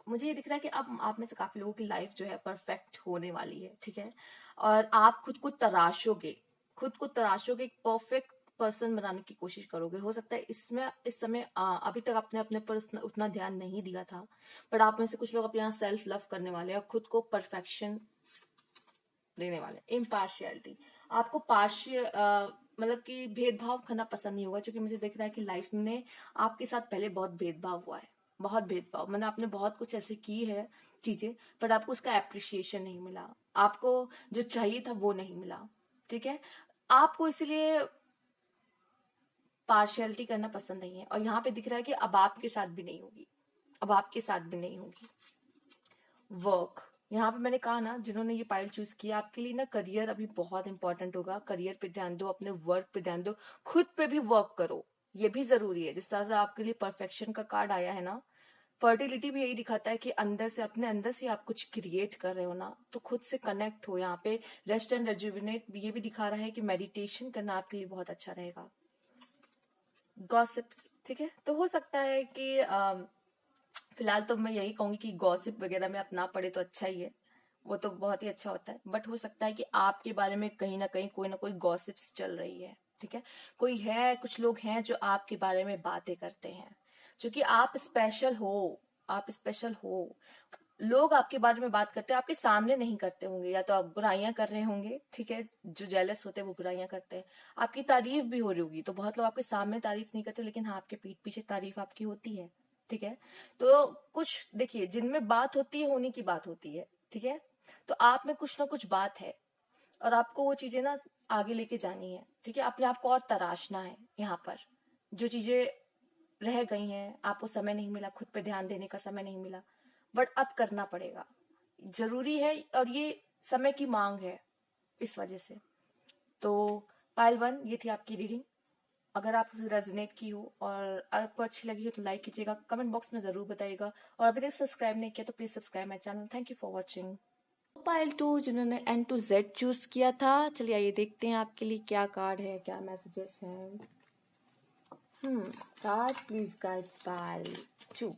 मुझे ये दिख रहा है कि अब आप में से काफी लोगों की लाइफ जो है परफेक्ट होने वाली है, ठीक है। और आप खुद को तराशोगे, खुद को तराशोगे, एक परफेक्ट पर्सन बनाने की कोशिश करोगे। हो सकता है इसमें इस समय अभी तक आपने अपने पर उतना ध्यान नहीं दिया था, बट आप में से कुछ लोग अपने यहाँ सेल्फ लव करने वाले हैं और खुद को परफेक्शन देने वाले। इम्पार्शियलिटी, आपको पार्शियल मतलब कि भेदभाव करना पसंद नहीं होगा, क्योंकि मुझे दिख रहा है कि लाइफ में आपके साथ पहले बहुत भेदभाव हुआ है, बहुत भेदभाव। मतलब आपने बहुत कुछ ऐसे की है चीजें, पर आपको उसका एप्रिसिएशन नहीं मिला, आपको जो चाहिए था वो नहीं मिला, ठीक है। आपको इसलिए पार्शियलिटी करना पसंद नहीं है, और यहाँ पे दिख रहा है कि अब आपके साथ भी नहीं होगी, अब आपके साथ भी नहीं होगी। वर्क, यहाँ पे मैंने कहा ना, जिन्होंने ये पाइल चूज किया आपके लिए ना, करियर अभी बहुत इंपॉर्टेंट होगा। करियर पे ध्यान दो, अपने वर्क पे ध्यान दो, खुद पे भी वर्क करो, ये भी जरूरी है। जिस तरह से आपके लिए परफेक्शन का कार्ड आया है ना, फर्टिलिटी भी यही दिखाता है कि अंदर से, अपने अंदर से आप कुछ क्रिएट कर रहे हो ना, तो खुद से कनेक्ट हो। यहाँ पे रेस्ट एंड रेजुविनेट ये भी दिखा रहा है कि मेडिटेशन करना आपके लिए बहुत अच्छा रहेगा। गॉसिप, ठीक है। तो हो सकता है कि फिलहाल तो मैं यही कहूंगी कि गॉसिप वगैरह में आप ना पड़े तो अच्छा ही है, वो तो बहुत ही अच्छा होता है। बट हो सकता है कि आपके बारे में कहीं ना कहीं कोई ना कोई गॉसिप्स चल रही है, ठीक है। कोई है, कुछ लोग हैं जो आपके बारे में बातें करते हैं, क्योंकि आप स्पेशल हो, आप स्पेशल हो। लोग आपके बारे में बात करते हैं, आपके सामने नहीं करते होंगे, या तो आप बुराइयां कर रहे होंगे, ठीक है। जो जेलस होते हैं वो बुराइयां करते हैं। आपकी तारीफ भी हो रही होगी, तो बहुत लोग आपके सामने तारीफ नहीं करते, लेकिन हाँ आपके पीठ पीछे तारीफ आपकी होती है, ठीक है। तो कुछ देखिए, जिनमें बात होती है उन्हीं की बात होती है, ठीक है। तो आप में कुछ ना कुछ बात है, और आपको वो चीजें ना आगे लेके जानी है, ठीक है। अपने आप को और तराशना है। यहाँ पर जो चीजें रह गई हैं, आपको समय नहीं मिला, खुद पे ध्यान देने का समय नहीं मिला, बट अब करना पड़ेगा, जरूरी है, और ये समय की मांग है इस वजह से। तो पाइल 1 ये थी आपकी रीडिंग। अगर आप उसे रेजोनेट की हो और आपको अच्छी लगी हो तो लाइक कीजिएगा, कमेंट बॉक्स में जरूर बताइएगा, और अभी तक सब्सक्राइब नहीं किया तो please subscribe my channel. Thank you for watching. Pile 2 जिन्होंने N to Z चूज किया था, चलिए आइए देखते हैं आपके लिए क्या कार्ड है, क्या मैसेजेस हैं। Card please guide pile 2।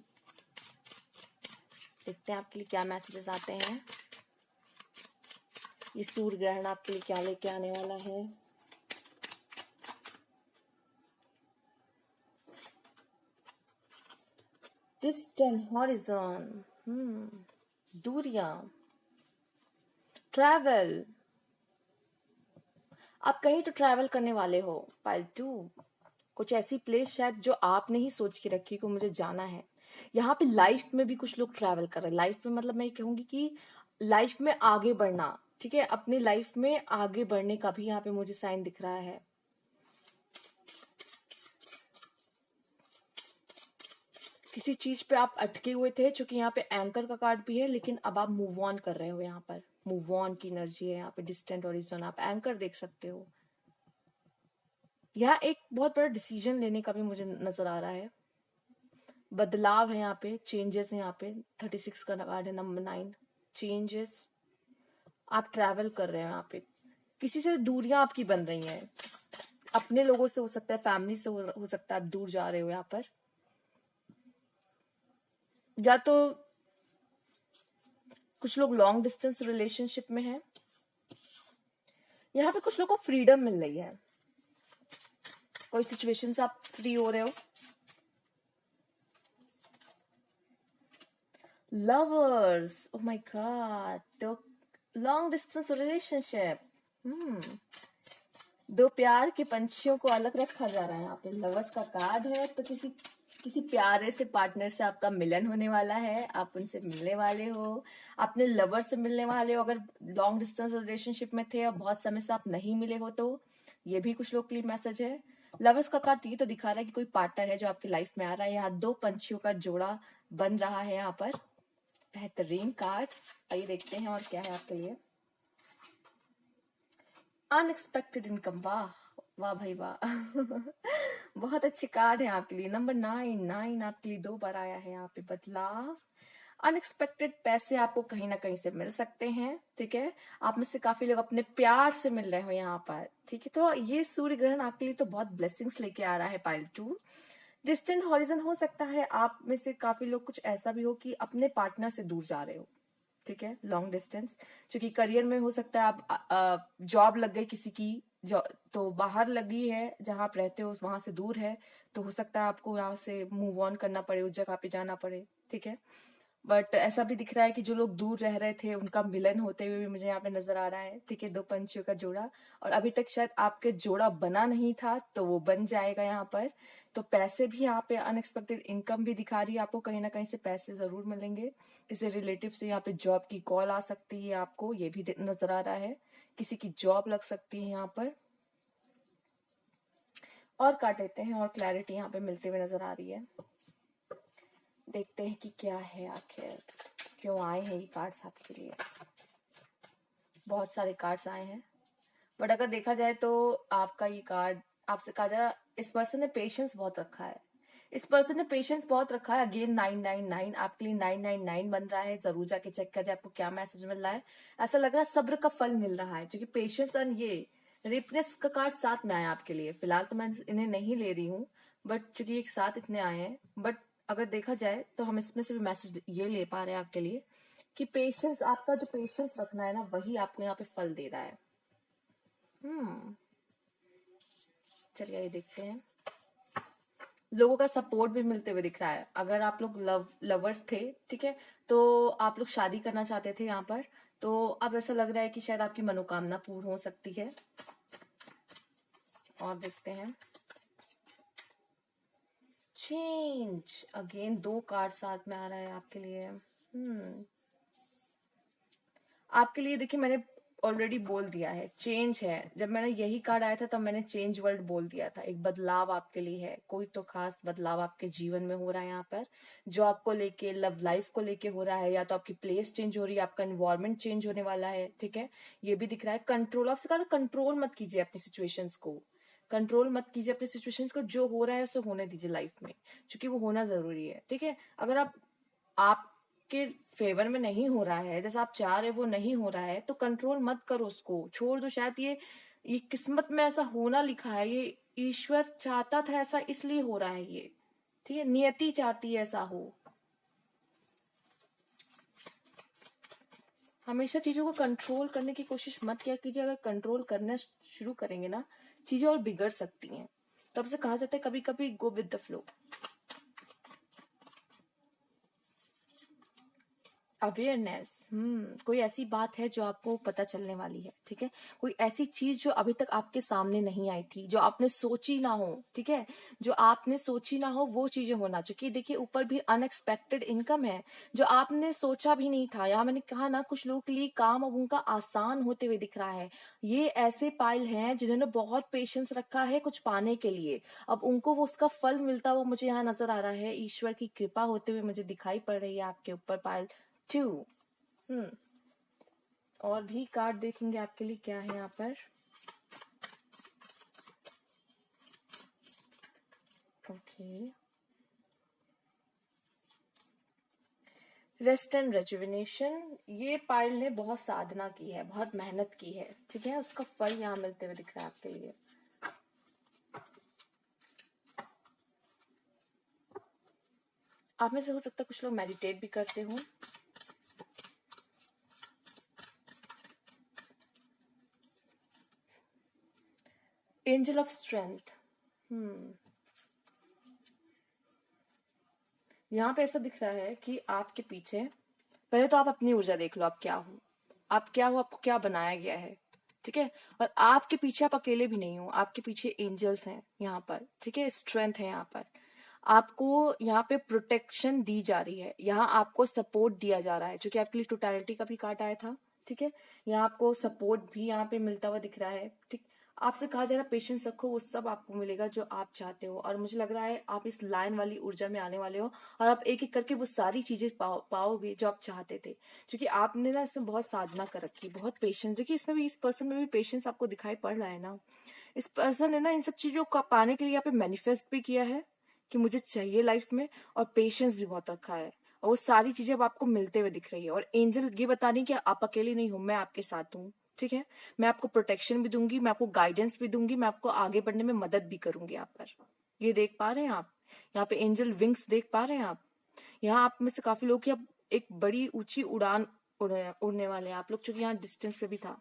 देखते हैं आपके लिए क्या मैसेजेस आते हैं। ये सूर्य ग्रहण आपके लिए क्या लेके आने वाला है। डिस्टेंट हॉरिजॉन, दूरियां, ट्रैवल, आप कहीं तो ट्रैवल करने वाले हो। पाइल 2, कुछ ऐसी प्लेस शायद जो आपने ही सोच के रखी को मुझे जाना है। यहाँ पे लाइफ में भी कुछ लोग ट्रैवल कर रहे हैं। लाइफ में मतलब मैं ये कहूंगी कि लाइफ में आगे बढ़ना, ठीक है, अपनी लाइफ में आगे बढ़ने का भी यहाँ पे मुझे साइन दिख रहा है। किसी चीज पे आप अटके हुए थे, क्योंकि यहाँ पे एंकर का कार्ड भी है, लेकिन अब आप मूव ऑन कर रहे हो। यहाँ पर मूव ऑन की एनर्जी है। यहाँ पे डिस्टेंट हॉरिजॉन, आप एंकर देख सकते हो। यहाँ एक बहुत बड़ा डिसीजन लेने का भी मुझे नजर आ रहा है। बदलाव है यहाँ पे, चेंजेस है यहाँ पे। 36 का कार्ड है, नंबर 9, चेंजेस। आप ट्रैवल कर रहे हो यहाँ पे। किसी से दूरियां आपकी बन रही हैं, अपने लोगों से हो सकता है, फैमिली से हो सकता है, आप दूर जा रहे हो यहाँ पर। या तो कुछ लोग लॉन्ग डिस्टेंस रिलेशनशिप में हैं। यहाँ पे कुछ लोगों को फ्रीडम मिल रही है, कोई सिचुएशन से आप फ्री हो रहे हो। लवर्स, ओह माय गॉड, तो लॉन्ग डिस्टेंस रिलेशनशिप, दो प्यार के पंछियों को अलग रखा जा रहा है। यहाँ पे लवर्स का कार्ड है, तो किसी प्यारे से पार्टनर से आपका मिलन होने वाला है। आप उनसे मिलने वाले हो, अपने लवर से मिलने वाले हो। अगर लॉन्ग डिस्टेंस रिलेशनशिप में थे और बहुत समय से आप नहीं मिले हो, तो ये भी कुछ लोग के लिए मैसेज है। लवर्स का कार्ड ये तो दिखा रहा है कि कोई पार्टनर है जो आपकी लाइफ में आ रहा है। यहाँ दो पंछियों का जोड़ा बन रहा है। यहाँ पर बेहतरीन कार्ड। आइए देखते हैं और क्या है आपके लिए। अनएक्सपेक्टेड इनकम, वाह वाह भाई वाह। बहुत अच्छे कार्ड है आपके लिए। नंबर 9 आपके लिए 2 बार आया है यहाँ पे। बदलाव, अनएक्सपेक्टेड पैसे आपको कहीं ना कहीं से मिल सकते हैं, ठीक है। आप में से काफी लोग अपने प्यार से मिल रहे हो यहाँ पर, ठीक है। तो ये सूर्य ग्रहण आपके लिए तो बहुत ब्लेसिंग्स लेके आ रहा है। पाइल 2, डिस्टेंट हॉरिजन हो सकता है। आप में से काफी लोग कुछ ऐसा भी हो कि अपने पार्टनर से दूर जा रहे हो, ठीक है, लॉन्ग डिस्टेंस। क्योंकि करियर में हो सकता है आप जॉब लग गई किसी की, तो बाहर लगी है, जहां आप रहते हो वहां से दूर है, तो हो सकता है आपको यहाँ से मूव ऑन करना पड़े, उस जगह पे जाना पड़े, ठीक है। बट ऐसा भी दिख रहा है कि जो लोग दूर रह रहे थे उनका मिलन होते हुए भी मुझे यहाँ पे नजर आ रहा है, ठीक है। दो पंछियों का जोड़ा, और अभी तक शायद आपके जोड़ा बना नहीं था, तो वो बन जाएगा यहाँ पर। तो पैसे भी यहाँ पे, अनएक्सपेक्टेड इनकम भी दिखा रही है आपको। कहीं ना कहीं से पैसे जरूर मिलेंगे। किसी रिलेटिव से यहाँ पे जॉब की कॉल आ सकती है आपको, ये भी नजर आ रहा है। किसी की जॉब लग सकती है यहाँ पर। और काट लेते हैं और क्लैरिटी यहाँ पे मिलते हुए नजर आ रही है। देखते हैं कि क्या है आखिर, क्यों आए हैं ये कार्ड्स आपके लिए। बहुत सारे कार्ड्स आए हैं, बट अगर देखा जाए तो आपका ये कार्ड, आपसे कहा जा रहा, इस पर्सन ने पेशेंस बहुत रखा है। इस पर्सन ने पेशेंस बहुत रखा है। अगेन 999 आपके लिए 999 बन रहा है। जरूर जाके चेक करिए आपको क्या मैसेज मिल रहा है। ऐसा लग रहा है सब्र का फल मिल रहा है, क्योंकि पेशेंस एंड ये रेपनेस का कार्ड साथ में आया आपके लिए। फिलहाल तो मैं इन्हें नहीं ले रही हूँ, बट चूंकि एक साथ इतने आए हैं, बट अगर देखा जाए तो हम इसमें से भी मैसेज ये ले पा रहे हैं आपके लिए कि पेशेंस, आपका जो पेशेंस रखना है ना, वही आपको यहाँ पे फल दे रहा है। चलिए ये देखते हैं। लोगों का सपोर्ट भी मिलते हुए दिख रहा है। अगर आप लोग लवर्स थे, ठीक है, तो आप लोग शादी करना चाहते थे यहाँ पर, तो अब ऐसा लग रहा है कि शायद आपकी मनोकामना पूर्ण हो सकती है। और देखते हैं चेंज। अगेन 2 कार्ड साथ में आ रहा है आपके लिए। आपके लिए देखिए, मैंने ऑलरेडी बोल दिया है, चेंज है। जब मैंने यही कार्ड आया था तब मैंने चेंज वर्ड बोल दिया था। एक बदलाव आपके लिए है, कोई तो खास बदलाव आपके जीवन में हो रहा है यहाँ पर। जॉब को लेके, लव लाइफ को लेके हो रहा है, या तो आपकी प्लेस चेंज हो रही है, आपका एनवायरमेंट चेंज होने वाला है, ठीक है। ये भी दिख रहा है। कंट्रोल, आपसे कहा कंट्रोल मत कीजिए अपनी सिचुएशंस को। कंट्रोल मत कीजिए अपनी सिचुएशंस को। जो हो रहा है उसे होने दीजिए लाइफ में, क्योंकि वो होना जरूरी है, ठीक है। अगर आपके फेवर में नहीं हो रहा है, जैसा आप चाह रहे वो नहीं हो रहा है, तो कंट्रोल मत करो, उसको छोड़ दो। शायद ये किस्मत में ऐसा होना लिखा है, ये ईश्वर चाहता था ऐसा, इसलिए हो रहा है ये, ठीक है। नियति चाहती है ऐसा हो। हमेशा चीजों को कंट्रोल करने की कोशिश मत किया कीजिए। अगर कंट्रोल करना शुरू करेंगे ना, चीजें और बिगड़ सकती हैं। तब से कहा जाता है कभी कभी go with the flow. Awareness, कोई ऐसी बात है जो आपको पता चलने वाली है, ठीक है। कोई ऐसी चीज जो अभी तक आपके सामने नहीं आई थी, जो आपने सोची ना हो, ठीक है। जो आपने सोची ना हो वो चीजें होना, चूंकि देखिए ऊपर भी अनएक्सपेक्टेड इनकम है, जो आपने सोचा भी नहीं था। यहाँ मैंने कहा ना, कुछ लोगों के लिए काम अब उनका आसान होते हुए दिख रहा है। ये ऐसे पाइल हैं जिन्होंने बहुत पेशेंस रखा है कुछ पाने के लिए, अब उनको वो उसका फल मिलता हुआ मुझे यहाँ नजर आ रहा है। ईश्वर की कृपा होते हुए मुझे दिखाई पड़ रही है आपके ऊपर। पाइल 2। हम्म और भी कार्ड देखेंगे आपके लिए क्या है यहाँ पर। Okay, rest and rejuvenation. ये पाइल ने बहुत साधना की है, बहुत मेहनत की है, ठीक है। उसका फल यहाँ मिलते हुए दिख रहा है आपके लिए। आप में से हो सकता है कुछ लोग मेडिटेट भी करते हो। Angel of strength. यहाँ पे ऐसा दिख रहा है कि आपके पीछे, पहले तो आप अपनी ऊर्जा देख लो, आप क्या हो, आप क्या हो, आपको क्या बनाया गया है, ठीक है। और आपके पीछे आप अकेले भी नहीं हो, आपके पीछे एंजल्स हैं यहाँ पर, ठीक है। स्ट्रेंथ है यहाँ पर, आपको यहाँ पे प्रोटेक्शन दी जा रही है, यहाँ आपको सपोर्ट दिया जा रहा है, क्योंकि आपके लिए टोटलिटी का भी कार्ड आया था, ठीक है। यहाँ आपको सपोर्ट भी यहाँ पे मिलता हुआ दिख रहा है, ठीक। आपसे कहा जा रहा है पेशेंस रखो, वो सब आपको मिलेगा जो आप चाहते हो। और मुझे लग रहा है आप इस लाइन वाली ऊर्जा में आने वाले हो, और आप एक एक करके वो सारी चीजें पाओगे जो आप चाहते थे, क्योंकि आपने ना इसमें बहुत साधना कर रखी, बहुत पेशेंस। देखिए इसमें भी, इस पर्सन में भी पेशेंस आपको दिखाई पड़ रहा है ना। इस पर्सन ने ना इन सब चीजों को पाने के लिए यहाँ पे मैनिफेस्ट भी किया है कि मुझे चाहिए लाइफ में, और पेशेंस भी बहुत रखा है, और वो सारी चीजें अब आपको मिलते हुए दिख रही है। और एंजल ये बता रही है कि आप अकेले नहीं हो, मैं आपके साथ हूँ, ठीक है। मैं आपको प्रोटेक्शन भी दूंगी, मैं आपको गाइडेंस भी दूंगी, मैं आपको आगे बढ़ने में मदद भी करूंगी यहाँ पर। ये देख पा रहे हैं आप, यहाँ पे एंजल विंग्स देख पा रहे हैं आप। यहाँ आप में से काफी लोग अब एक बड़ी ऊंची उड़ान उड़ने वाले हैं आप लोग, चूंकि यहाँ डिस्टेंस पे भी था,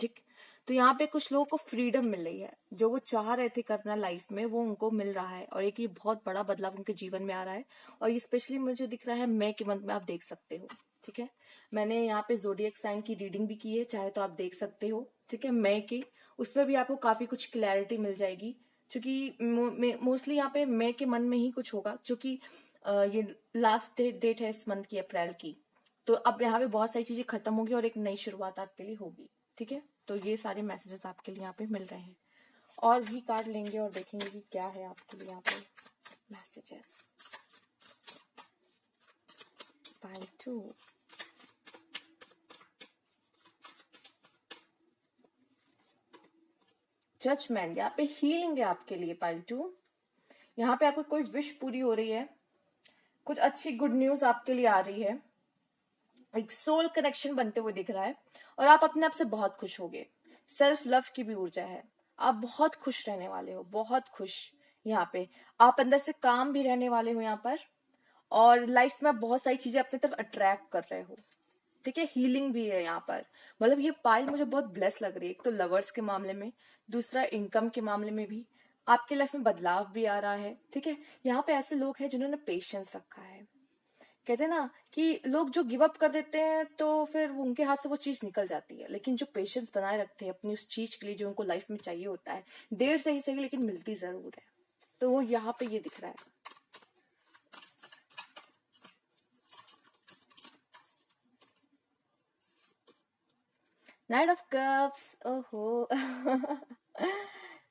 ठीक। तो यहाँ पे कुछ लोगों को फ्रीडम मिल रही है, जो वो चाह रहे थे करना लाइफ में वो उनको मिल रहा है, और एक ये बहुत बड़ा बदलाव उनके जीवन में आ रहा है। और ये स्पेशली मुझे दिख रहा है मई के मंथ में, आप देख सकते हो, ठीक है। मैंने यहाँ पे जोडिएक साइन की रीडिंग भी की है, चाहे तो आप देख सकते हो, ठीक है, मई की। उसमें भी आपको काफी कुछ क्लैरिटी मिल जाएगी, क्योंकि मोस्टली यहाँ पे मई के मन में ही कुछ होगा, क्योंकि ये लास्ट डेट है इस मंथ की, अप्रैल की। तो अब यहाँ पे बहुत सारी चीजें खत्म होगी और एक नई शुरुआत आपके लिए होगी, ठीक है। तो ये सारे मैसेजेस आपके लिए यहाँ पे मिल रहे हैं। और भी कार्ड लेंगे और देखेंगे कि क्या है आपके लिए यहाँ पे मैसेजेस। पाइल 2। जजमेंट, यहाँ पे हीलिंग है आपके लिए पाइल 2। यहाँ पे आपको कोई विश पूरी हो रही है, कुछ अच्छी गुड न्यूज आपके लिए आ रही है, एक सोल कनेक्शन बनते हुए दिख रहा है, और आप अपने आप से बहुत खुश होगे। सेल्फ लव की भी ऊर्जा है, आप बहुत खुश रहने वाले हो, बहुत खुश। यहाँ पे आप अंदर से काम भी रहने वाले हो यहाँ पर, और लाइफ में बहुत सारी चीजें अपनी तरफ अट्रैक्ट कर रहे हो, ठीक है। हीलिंग भी है यहाँ पर, मतलब ये पाइल मुझे बहुत ब्लेस लग रही है। एक तो लवर्स के मामले में, दूसरा इनकम के मामले में भी आपके लाइफ में बदलाव भी आ रहा है, ठीक है। यहाँ पे ऐसे लोग हैं जिन्होंने पेशेंस रखा है। कहते हैं ना कि लोग जो गिव अप कर देते हैं तो फिर उनके हाथ से वो चीज निकल जाती है, लेकिन जो पेशेंस बनाए रखते हैं अपनी उस चीज के लिए जो उनको लाइफ में चाहिए होता है, देर से ही सही लेकिन मिलती जरूर है, तो वो यहाँ पे ये दिख रहा है। नाइट ऑफ कप्स, ओहो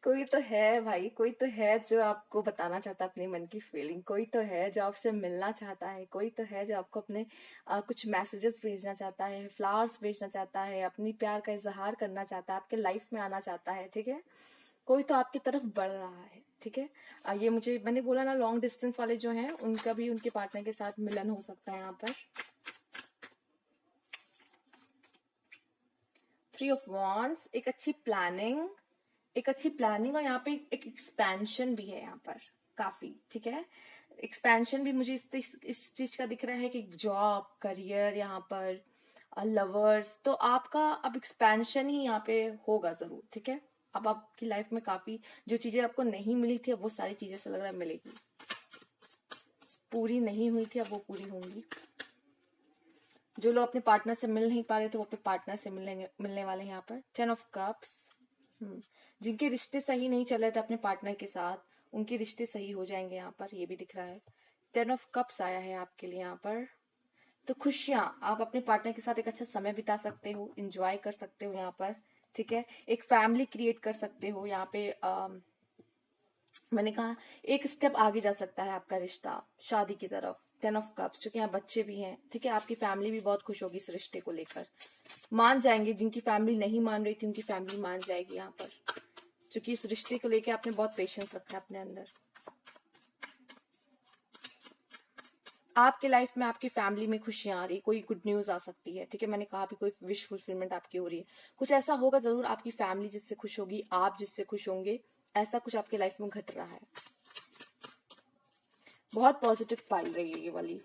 कोई तो है भाई, कोई तो है जो आपको बताना चाहता है अपने मन की फीलिंग, कोई तो है जो आपसे मिलना चाहता है, कोई तो है जो आपको अपने कुछ मैसेजेस भेजना चाहता है, फ्लावर्स भेजना चाहता है, अपनी प्यार का इजहार करना चाहता है, आपके लाइफ में आना चाहता है, ठीक है। कोई तो आपकी तरफ बढ़ रहा है, ठीक है। ये मुझे, मैंने बोला ना, लॉन्ग डिस्टेंस वाले जो हैं उनका भी उनके पार्टनर के साथ मिलन हो सकता है यहाँ पर। 3 ऑफ वांड्स, एक अच्छी प्लानिंग, एक अच्छी प्लानिंग, और यहाँ पे एक एक्सपेंशन भी है यहाँ पर काफी, ठीक है। एक्सपेंशन भी मुझे इस चीज का दिख रहा है कि जॉब, करियर, यहाँ पर लवर्स, तो आपका अब एक्सपेंशन ही यहाँ पे होगा जरूर, ठीक है। अब आपकी लाइफ में काफी जो चीजें आपको नहीं मिली थी, अब वो सारी चीजें से लग रहा है मिलेगी, पूरी नहीं हुई थी अब वो पूरी होंगी। जो लोग अपने पार्टनर से मिल नहीं पा रहे थे वो अपने पार्टनर से मिलने वाले हैं यहाँ पर। 10 ऑफ कप्स। जिनके रिश्ते सही नहीं चल रहे थे अपने पार्टनर के साथ, उनके रिश्ते सही हो जाएंगे यहाँ पर, ये भी दिख रहा है। 10 ऑफ कप्स आया है आपके लिए यहाँ पर। तो खुशियां, आप अपने पार्टनर के साथ एक अच्छा समय बिता सकते हो, एंजॉय कर सकते हो यहाँ पर, ठीक है। एक फैमिली क्रिएट कर सकते हो यहाँ पे। मैंने कहा एक स्टेप आगे जा सकता है आपका रिश्ता शादी की तरफ। 10 ऑफ कप्स, क्योंकि यहाँ बच्चे भी हैं, ठीक है। आपकी फैमिली भी बहुत खुश होगी इस रिश्ते को लेकर, मान जाएंगे। जिनकी फैमिली नहीं मान रही थी उनकी फैमिली मान जाएगी यहाँ पर, क्योंकि इस रिश्ते को लेकर आपने बहुत पेशेंस रखा है अपने अंदर। आपके लाइफ में आपकी फैमिली में खुशियां आ रही, कोई गुड न्यूज आ सकती है, ठीक है। मैंने कहा भी कोई विश फुलफिलमेंट आपकी हो रही है, कुछ ऐसा होगा जरूर। आपकी फैमिली जिससे खुश होगी, आप जिससे खुश होंगे, ऐसा कुछ आपके लाइफ में घट रहा है। बहुत पॉजिटिव पाई रही है ये वाली।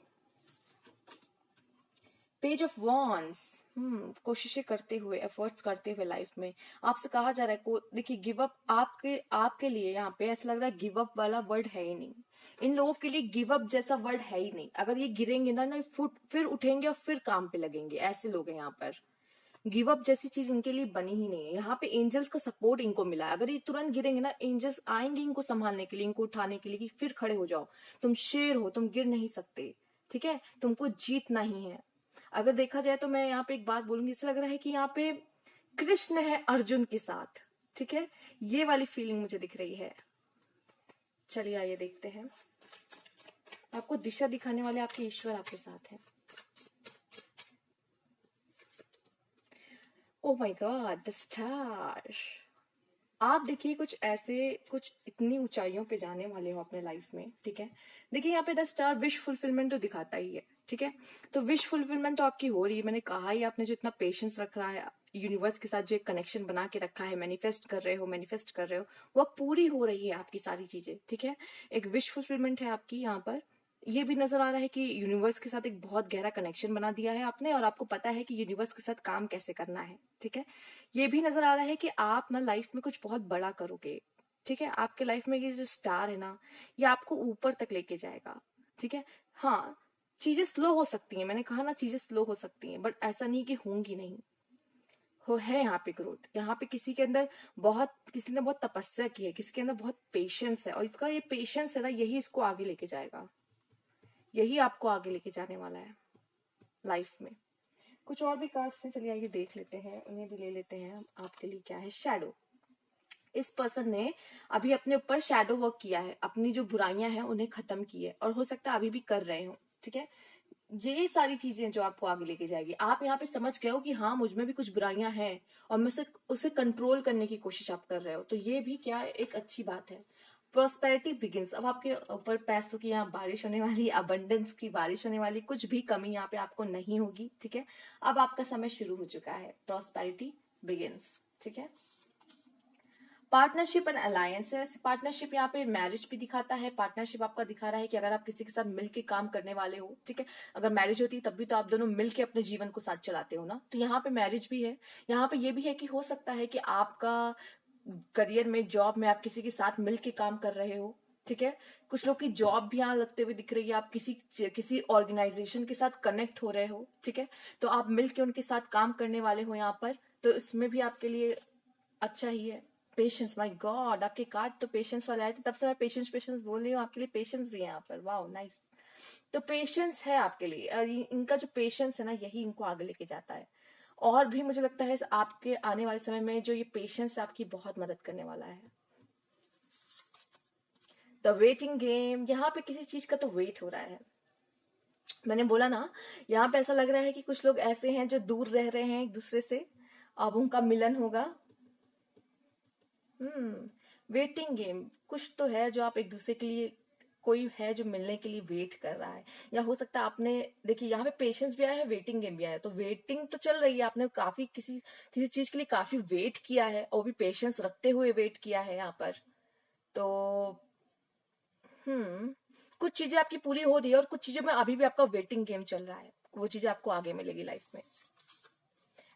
पेज ऑफ वॉन्ड्स, कोशिशें करते हुए, एफर्ट्स करते हुए लाइफ में आपसे कहा जा रहा है को देखिए गिव अप। आपके लिए यहाँ पे ऐसा लग रहा है गिव अप वाला वर्ड है ही नहीं। इन लोगों के लिए गिव अप जैसा वर्ड है ही नहीं। अगर ये गिरेंगे ना फुट, फिर उठेंगे और फिर काम पे लगेंगे, ऐसे लोग हैं यहाँ पर। गिव अप जैसी चीज इनके लिए बनी ही नहीं है। यहाँ पे एंजल्स का सपोर्ट इनको मिला है। अगर ये तुरंत गिरेंगे ना, एंजल्स आएंगे इनको संभालने के लिए, इनको उठाने के लिए कि फिर खड़े हो जाओ, तुम शेर हो, तुम गिर नहीं सकते, ठीक है, तुमको जीतना ही है। अगर देखा जाए तो मैं यहाँ पे एक बात बोलूंगी, ऐसा लग रहा है कि यहाँ पे कृष्ण है अर्जुन के साथ, ठीक है। ये वाली फीलिंग मुझे दिख रही है। चलिए आइए देखते हैं। आपको दिशा दिखाने वाले आपके ईश्वर आपके साथ हैं। Oh my God, the star. आप देखिए कुछ इतनी ऊंचाइयों पे जाने वाले हो अपने लाइफ में, ठीक है। देखिए यहाँ पे द स्टार विश फुलफिलमेंट तो दिखाता ही है, ठीक है। तो विश फुलफिलमेंट तो आपकी हो रही है। मैंने कहा ही, आपने जो इतना पेशेंस रख रहा है यूनिवर्स के साथ, जो एक कनेक्शन बना के रखा है, मैनिफेस्ट कर रहे हो, वो पूरी हो रही है आपकी सारी चीजें, ठीक है। एक विश फुलफिलमेंट है आपकी यहाँ पर। ये भी नजर आ रहा है कि यूनिवर्स के साथ एक बहुत गहरा कनेक्शन बना दिया है आपने, और आपको पता है कि यूनिवर्स के साथ काम कैसे करना है, ठीक है। ये भी नजर आ रहा है कि आप ना लाइफ में कुछ बहुत बड़ा करोगे, ठीक है। आपके लाइफ में ये जो स्टार है ना, ये आपको ऊपर तक लेके जाएगा, ठीक है। हाँ, चीजें स्लो हो सकती हैं, मैंने कहा ना चीजें स्लो हो सकती हैं, बट ऐसा नहीं कि होंगी नहीं, हो है यहाँ पे ग्रोथ। यहाँ पे किसी के अंदर किसी ने बहुत तपस्या की है, किसी के अंदर बहुत पेशेंस है, और इसका ये पेशेंस है ना, यही इसको आगे लेके जाएगा, यही आपको आगे लेके जाने वाला है लाइफ में। कुछ और भी कार्ड्स हैं, चलिए आइए देख लेते हैं, उन्हें भी ले लेते हैं हम। आपके लिए क्या है? शैडो। इस पर्सन ने अभी अपने ऊपर शैडो वर्क किया है, अपनी जो बुराइयां हैं उन्हें खत्म की है, और हो सकता है अभी भी कर रहे हो, ठीक है। ये सारी चीजें जो आपको आगे लेके जाएगी। आप यहाँ पे समझ गए हो कि हाँ, मुझ में भी कुछ बुराइयां हैं, और मैं उसे कंट्रोल करने की कोशिश आप कर रहे हो, तो ये भी क्या एक अच्छी बात है। Prosperity begins. अब आपके ऊपर पैसों की यहाँ बारिश होने वाली, अबंडेंस की बारिश होने वाली, कुछ भी कमी यहाँ पे आपको नहीं होगी, ठीक है। अब आपका समय शुरू हो चुका है, प्रॉस्पेरिटी बिगिंस, ठीक है। Partnership and alliances. पार्टनरशिप यहाँ पे मैरिज भी दिखाता है। पार्टनरशिप आपका दिखा रहा है कि अगर आप किसी के साथ मिलके काम करने वाले हो, ठीक है। अगर मैरिज होती है तब भी तो आप दोनों मिलके अपने जीवन को साथ चलाते हो ना, तो यहाँ पे मैरिज भी है। यहाँ पे ये भी है कि हो सकता है कि आपका करियर में, जॉब में आप किसी के साथ मिलके काम कर रहे हो, ठीक है। कुछ लोग की जॉब भी यहाँ लगते हुए दिख रही है, आप किसी ऑर्गेनाइजेशन के साथ कनेक्ट हो रहे हो, ठीक है। तो आप मिलके उनके साथ काम करने वाले हो यहाँ पर, तो इसमें भी आपके लिए अच्छा ही है। पेशेंस, माय गॉड, आपके कार्ड तो पेशेंस वाले आए थे, तब से मैं पेशेंस पेशेंस बोल रही हूँ। आपके लिए पेशेंस भी है यहाँ पर, वाओ नाइस। तो पेशेंस है आपके लिए, और इनका जो पेशेंस है ना, यही इनको आगे लेके जाता है। और भी मुझे लगता है आपके आने वाले समय में जो ये पेशेंस आपकी बहुत मदद करने वाला है। The waiting game. यहाँ पे किसी चीज का तो वेट हो रहा है। मैंने बोला ना, यहाँ पे ऐसा लग रहा है कि कुछ लोग ऐसे हैं जो दूर रह रहे हैं एक दूसरे से, अब उनका मिलन होगा। Waiting game. कुछ तो है जो आप एक दूसरे के लिए, कोई है जो मिलने के लिए वेट कर रहा है, या हो सकता है आपने, देखिए यहाँ पे पेशेंस भी आया है, वेटिंग गेम भी आया है, तो वेटिंग तो चल रही है। आपने काफी किसी किसी चीज के लिए काफी वेट किया है, और भी पेशेंस रखते हुए वेट किया है यहाँ पर। तो कुछ चीजें आपकी पूरी हो रही है, और कुछ चीजों में अभी भी आपका वेटिंग गेम चल रहा है, वो चीजें आपको आगे मिलेगी लाइफ में।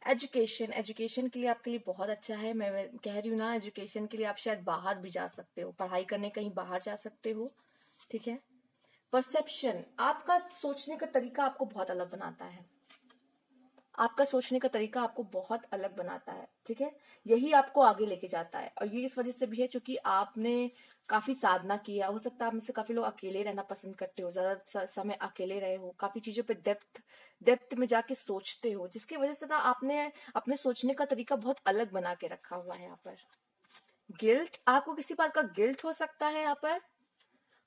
एजुकेशन के लिए आपके लिए बहुत अच्छा है। मैं कह रही हूँ ना, एजुकेशन के लिए आप शायद बाहर भी जा सकते हो, पढ़ाई करने कहीं बाहर जा सकते हो, ठीक है। परसेप्शन, आपका सोचने का तरीका आपको बहुत अलग बनाता है। आपका सोचने का तरीका आपको बहुत अलग बनाता है, ठीक है। यही आपको आगे लेके जाता है, और ये इस वजह से भी है क्योंकि आपने काफी साधना किया। हो सकता है आप में से काफी लोग अकेले रहना पसंद करते हो, ज्यादा समय अकेले रहे हो, काफी चीजों पे डेप्थ डेप्थ में जाके सोचते हो, जिसकी वजह से ना आपने अपने सोचने का तरीका बहुत अलग बना के रखा हुआ है यहाँ पर। गिल्ट, आपको किसी बात का गिल्ट हो सकता है यहाँ पर।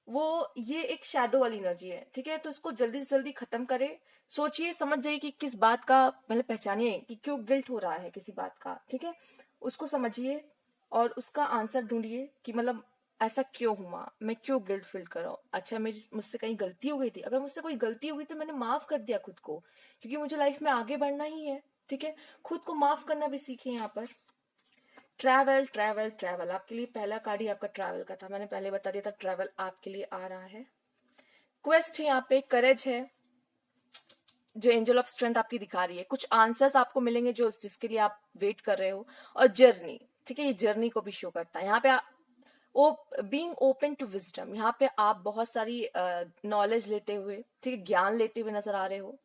वो ये एक शैडो वाली एनर्जी है, ठीक है। तो इसको जल्दी से जल्दी खत्म करे। सोचिए, समझ जाइए कि किस बात का, मतलब पहचानिए कि क्यों गिल्ट हो रहा है किसी बात का, ठीक है। उसको समझिए और उसका आंसर ढूंढिए कि मतलब ऐसा क्यों हुआ, मैं क्यों गिल्ट फील कर रहा हूँ। अच्छा, मेरी मुझसे कहीं गलती हो गई थी, अगर मुझसे कोई गलती हो गई तो मैंने माफ कर दिया खुद को, क्योंकि मुझे लाइफ में आगे बढ़ना ही है, ठीक है। खुद को माफ करना भी सीखे यहाँ पर। ट्रैवल ट्रैवल ट्रैवल, आपके लिए पहला कार्ड ही आपका ट्रैवल का था, मैंने पहले बता दिया था ट्रैवल आपके लिए आ रहा है। क्वेस्ट है यहाँ पे, करेज है जो एंजल ऑफ स्ट्रेंथ आपकी दिखा रही है, कुछ आंसर्स आपको मिलेंगे जो जिसके लिए आप वेट कर रहे हो, और जर्नी, ठीक है, ये जर्नी को भी शो करता है यहाँ पे। बीइंग ओपन टू विजडम, यहाँ पे आप बहुत सारी नॉलेज लेते हुए, ठीक है, ज्ञान लेते हुए नजर आ रहे हो।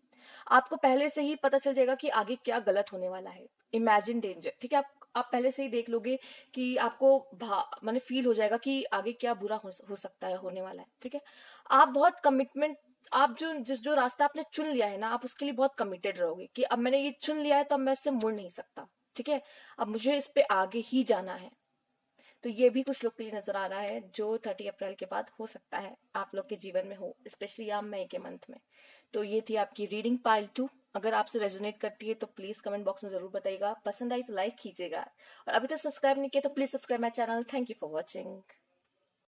आपको पहले से ही पता चल जाएगा कि आगे क्या गलत होने वाला है। इमेजिन डेंजर, ठीक है, आप पहले से ही देख लोगे कि आपको माने फील हो जाएगा कि आगे क्या बुरा हो सकता है, होने वाला है, ठीक है। आप बहुत कमिटमेंट, आप जो रास्ता आपने चुन लिया है ना, आप उसके लिए बहुत कमिटेड रहोगे कि अब मैंने ये चुन लिया है तो अब मैं इससे मुड़ नहीं सकता, ठीक है। अब मुझे इस पे आगे ही जाना है। तो ये भी कुछ लोग के लिए नजर आ रहा है जो 30 अप्रैल के बाद हो सकता है आप लोग के जीवन में हो, स्पेशली आप मई के मंथ में। तो ये थी आपकी रीडिंग पाइल 2। अगर आपसे रेजोनेट करती है तो प्लीज कमेंट बॉक्स में जरूर बताइएगा, पसंद आई तो लाइक कीजिएगा, और अभी तक सब्सक्राइब नहीं किया तो please subscribe my channel. Thank you for watching.